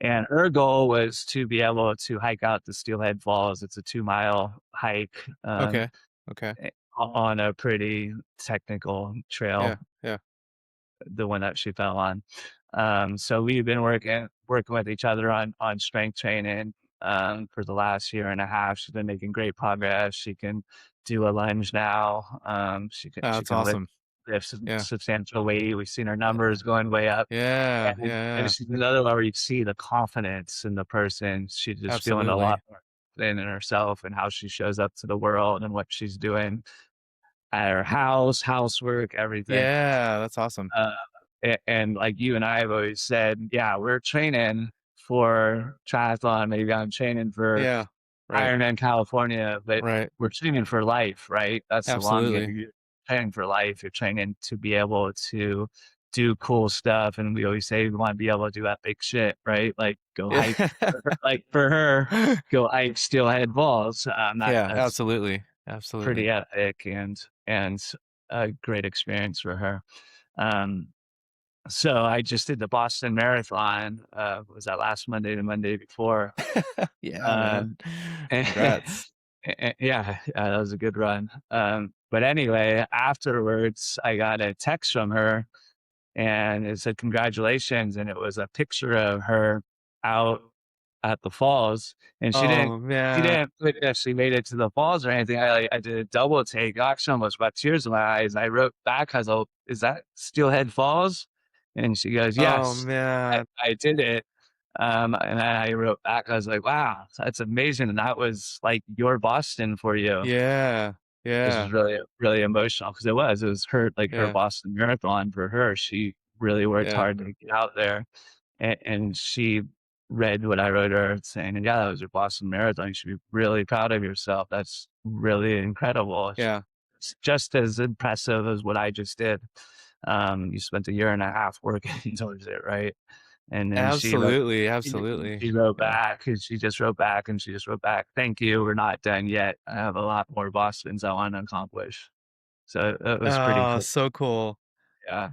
And her goal was to be able to hike out the Steelhead Falls. It's a 2 mile hike, Okay, okay. on a pretty technical Yeah, trail, yeah. the one that she fell on. So we've been working with each other on strength training, for the last year and a half. She's been making great progress. She can do a lunge now. Oh, She that's can awesome. lift Yeah, substantial weight. We've seen her yeah, numbers going way up. yeah, And yeah. she's another one where you see the confidence in the person. She's just feeling a lot Absolutely. more in herself and how she shows up to the world and what she's doing at her house, housework, everything. Yeah, that's awesome. Uh, and like you and I have always said, yeah, we're training for triathlon. Maybe I'm training for Yeah, right, Ironman California, but right. we're training for life, right? That's the long game. Absolutely. You're training for life. You're training to be able to do cool stuff. And we always say we want to be able to do epic shit, right? Like go Yeah. hike, like for her, go hike Steelhead Falls. Yeah, That's absolutely, pretty absolutely. epic and a great experience for her. Um, so I just did the Boston Marathon. Was that last Monday, the Monday before? Yeah, man. Um, Congrats. yeah, that was a good run. But anyway, afterwards, I got a text from her and it said congratulations, and it was a picture of her out at the falls, and Oh, she man. didn't put that she made it to the falls or anything. I did a double take. I actually almost brought tears in my eyes. I wrote back, I was like, "Is that Steelhead Falls?" And she goes, Oh, "Yes, man. I did it." And I wrote back, I was like, "Wow, that's amazing." And that was like your Boston for you. Yeah, This was yeah, really, really emotional because it was her, like her yeah, Boston Marathon for her. She really worked yeah, hard to get out there, and she read what I wrote her saying, "Yeah, that was your Boston Marathon. You should be really proud of yourself. That's really incredible. yeah. It's just as impressive as what I just did. You spent a year and a half working towards it, right?" And then Absolutely, absolutely. she wrote Yeah. back, and she just wrote back, and she just wrote back, "Thank you. We're not done yet. I have a lot more Bostons I want to accomplish." So it was pretty Oh, cool. so cool. Yeah.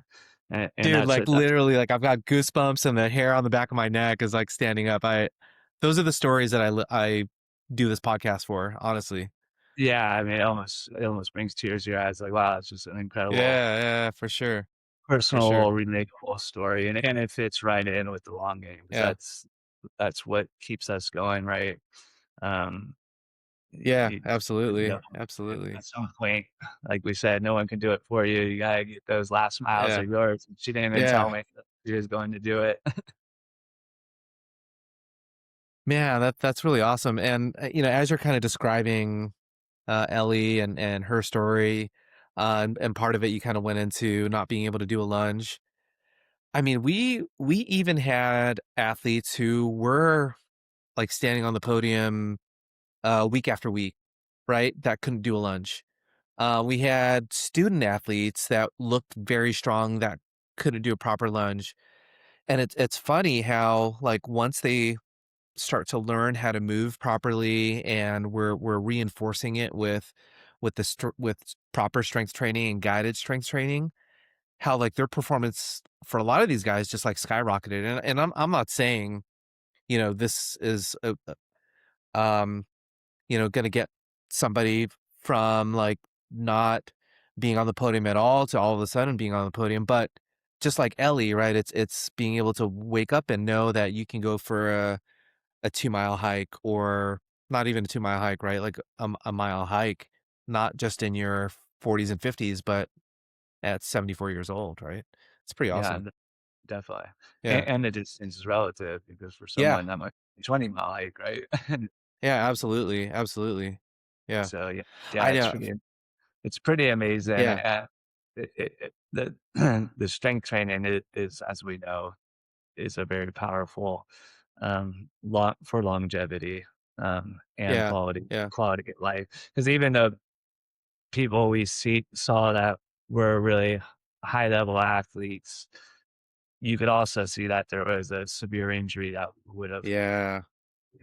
And Dude, like that's literally, like I've got goosebumps and the hair on the back of my neck is like standing up. Those are the stories that I do this podcast for, honestly. yeah, I mean, it almost brings tears to your eyes. Like, wow, it's just an incredible Yeah, yeah, for sure. For personal, sure. relatable story, and it fits right in with the long game because Yeah. that's what keeps us going, right? Um, Yeah, you, you absolutely. know, Absolutely. at some point, like we said, no one can do it for you. You gotta get those last miles Yeah. of yours. She didn't even tell Yeah. me that she was going to do it. Man, that's really awesome. And as you're kind of describing Ellie and her story, and part of it you kind of went into not being able to do a lunge. I mean, we even had athletes who were like standing on the podium week after week, right? That couldn't do a lunge. We had student athletes that looked very strong that couldn't do a proper lunge. And it's funny how like once they start to learn how to move properly and we're reinforcing it with with proper strength training and guided strength training, how like their performance for a lot of these guys just like skyrocketed. And I'm not saying this is um, going to get somebody from like not being on the podium at all to all of a sudden being on the podium. But just like Ellie, right? It's being able to wake up and know that you can go for a 2 mile hike, or not even a 2 mile hike, right? Like a mile hike, not just in your 40s and 50s, but at 74 years old, right? It's pretty Yeah, awesome. definitely. Yeah. And the distance is relative because for Yeah. someone that might be 20-mile hike, right? Yeah, absolutely. Absolutely. Yeah. So yeah, yeah, I know. it's pretty amazing. Yeah. And the the strength training is, as we know, is a very powerful long for longevity and Yeah. Yeah. quality of life. Because even though people we see saw that were really high level athletes, you could also see that there was a severe injury that would have Yeah.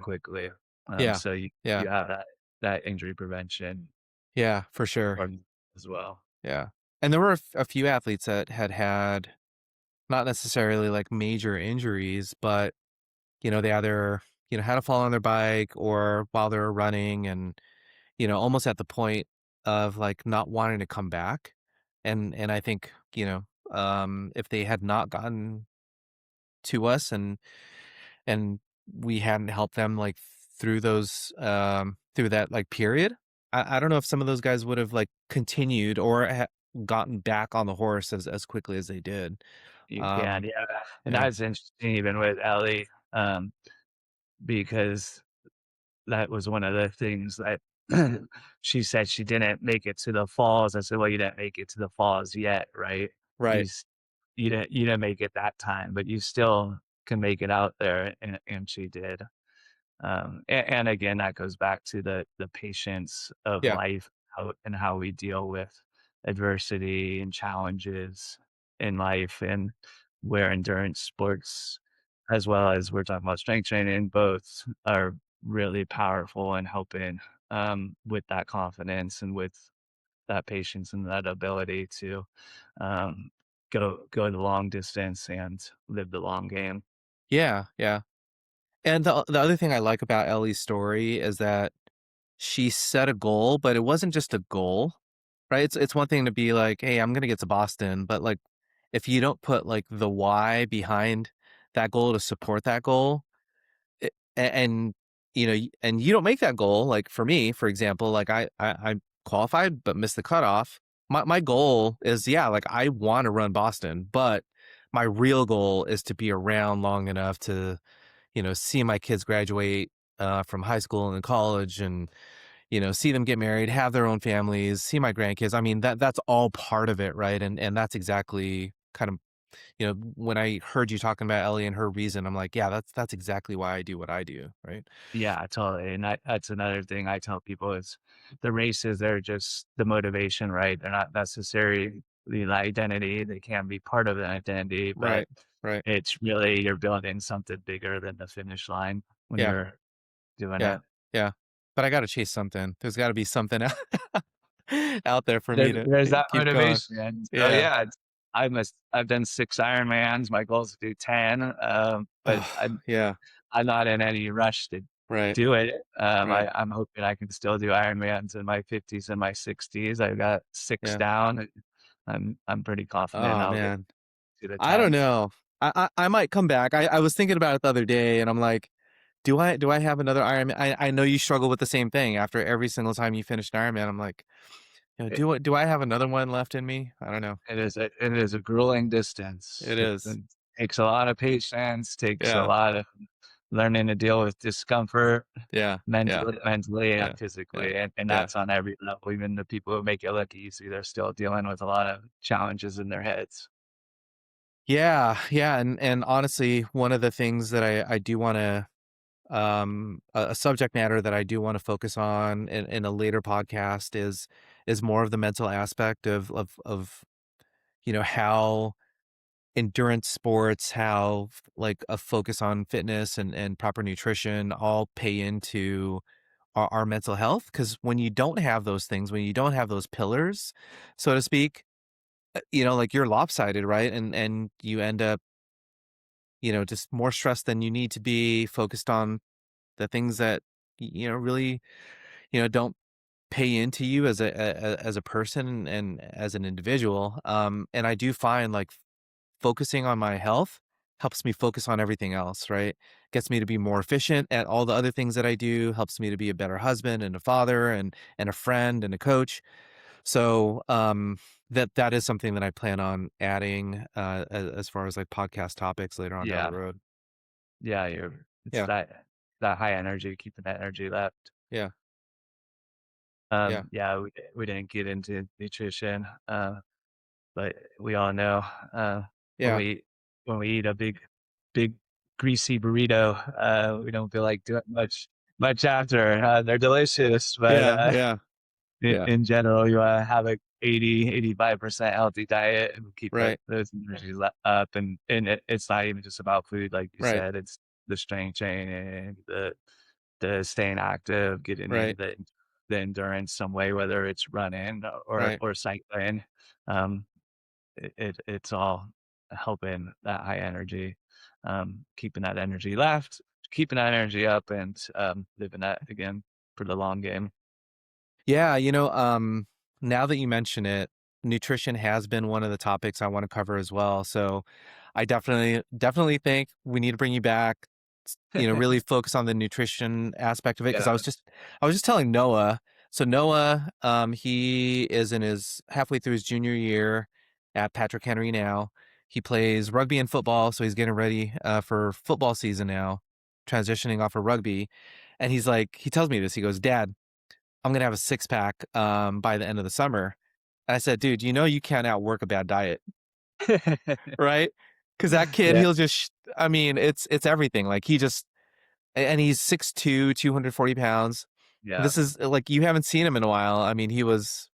quickly. Yeah. So Yeah. you have that injury prevention Yeah, for sure. or as well. Yeah. And there were a few athletes that had not necessarily like major injuries, but they either, had a fall on their bike or while they were running, and almost at the point of like not wanting to come back. And I think, if they had not gotten to us, and we hadn't helped them like through through that like period, I don't know if some of those guys would have like continued or gotten back on the horse as quickly as they did. You can, Um, yeah. And yeah, that's interesting even with Ellie, because that was one of the things that she said she didn't make it to the falls. I said, "Well, you didn't make it to the falls yet, right? You right. s you didn't make it that time, but you still can make it out there," and she did. And again, that goes back to the patience of Yeah, life, how we deal with adversity and challenges in life, and where endurance sports, as well as we're talking about strength training, both are really powerful in helping with that confidence and with that patience and that ability to um, go the long distance and live the long game. yeah, yeah. And the other thing I like about Ellie's story is that she set a goal, but it wasn't just a goal, right? It's one thing to be like, "Hey, I'm gonna get to Boston," but like if you don't put like the why behind that goal to support that goal, and and you don't make that goal. Like for me, for example, like I qualified but missed the cutoff. My goal is, yeah, like I want to run Boston, but my real goal is to be around long enough to see my kids graduate from high school and college, and see them get married, have their own families, see my grandkids. I mean, that's all part of it, right? And that's exactly kind of, when I heard you talking about Ellie and her reason, I'm like, yeah, that's exactly why I do what I do, right? Yeah, totally. And that's another thing I tell people is the races, they're just the motivation, right? They're not necessarily the identity. They can be part of the identity, but Right. Right. it's really you're building something bigger than the finish line when Yeah. you're doing Yeah. it. Yeah. But I got to chase something. There's got to be something out there for me to There's that keep going. motivation. And so Yeah. yeah, I've done 6 Ironmans. My goal is to do 10. But Oh, yeah. I'm not in any rush to Right. do it. Right. I'm hoping I can still do Ironmans in my 50s and my 60s. I've got 6 Yeah. down. I'm pretty confident Oh I'll get man. to the I don't 10. know. I might come back. I was thinking about it the other day, and I'm like, do I have another Ironman? I know you struggle with the same thing after every single time you finish an Ironman. I'm like, It, do I have another one left in me? I don't know. it is a grueling distance. It is. It takes a lot of patience, takes a Yeah. lot of learning to deal with discomfort Yeah. Yeah. mentally and Yeah. Yeah. physically, and Yeah. that's on every level. Even the people who make it look easy, they're still dealing with a lot of challenges in their heads. Yeah. Yeah. And honestly, one of the things that I do want to a subject matter that I do want to focus on in a later podcast is more of the mental aspect of how endurance sports, how like a focus on fitness and proper nutrition all pay into our mental health. Because when you don't have those things, when you don't have those pillars, so to speak, like you're lopsided, right? And you end up just more stressed than you need to be, focused on the things that, really, don't pay into you as a person and as an individual. And I do find like focusing on my health helps me focus on everything else, right? Gets me to be more efficient at all the other things that I do, helps me to be a better husband and a father and a friend and a coach. So, that is something that I plan on adding, as far as, like, podcast topics later on down the Yeah. road. Yeah, you're it's Yeah, that high energy, keeping that energy left. yeah, yeah, Yeah, we didn't get into nutrition, but we all know, when yeah, we eat a big greasy burrito, we don't feel like doing much after. They're delicious, but, yeah, yeah, yeah, in general, you wanna have a 85% healthy diet and keep that right, those energies up, and it's not even just about food, like you right, said, it's the strength training, the staying active, getting in right, the endurance some way, whether it's running right. or cycling. Um, it's all helping that high energy, keeping that energy left, keeping that energy up, and living that again for the long game. Yeah, now that you mention it, nutrition has been one of the topics I wanna cover as well, so I definitely think we need to bring you back, really focus on the nutrition aspect of it. Because Yeah, I was just telling Noah. So Noah, he is in his halfway through his junior year at Patrick Henry now. He plays rugby and football, so he's getting ready, for football season now, transitioning off of rugby, and he tells me this, he goes, "Dad, I'm gonna have a six pack by the end of the summer." And I said, "Dude, you can't outwork a bad diet, right?" Because that kid, yeah, he'll just, I mean, it's everything. Like and he's 6'2", 240 pounds. yeah, This is like you haven't seen him in a while. I mean, he was,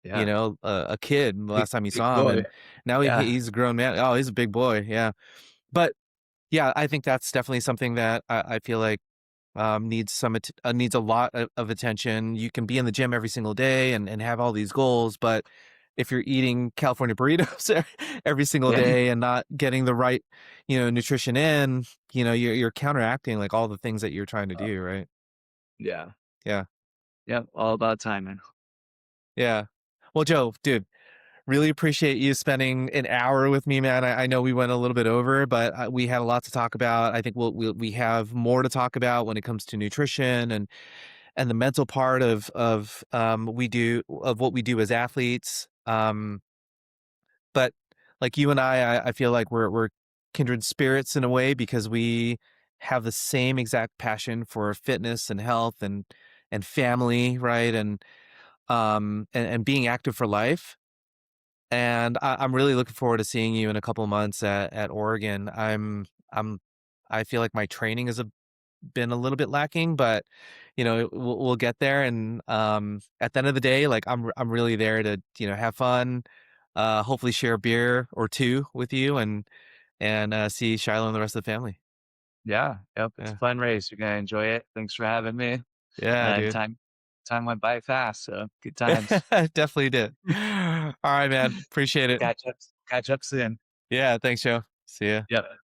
yeah. a kid the Big last time you big saw him, boy. and now Yeah, he's a grown man. Oh, he's a big boy. Yeah, but yeah, I think that's definitely something that I feel like needs a lot of attention. You can be in the gym every single day and have all these goals, but if you're eating California burritos every single yeah, day and not getting the right, nutrition in, you're counteracting like all the things that you're trying to uh, do, right? yeah, Yeah. yeah. All about timing. Yeah. Well, Joe, dude, really appreciate you spending an hour with me, man. I know we went a little bit over, but we had a lot to talk about. I think we have more to talk about when it comes to nutrition and the mental part of what we do as athletes. But like you and I feel like we're kindred spirits in a way because we have the same exact passion for fitness and health and family, right? And being active for life. And I'm really looking forward to seeing you in a couple of months at Oregon. I feel like my training has been a little bit lacking, but we'll get there. And at the end of the day, like I'm really there to have fun, hopefully share a beer or two with you, and see Shiloh and the rest of the family. Yeah, yep. It's a Yeah, fun race. You're gonna enjoy it. Thanks for having me. yeah, dude. Time went by fast. So good times. Definitely did. All right, man. Appreciate it. Catch up soon. Yeah, thanks, Joe. See ya. Yep.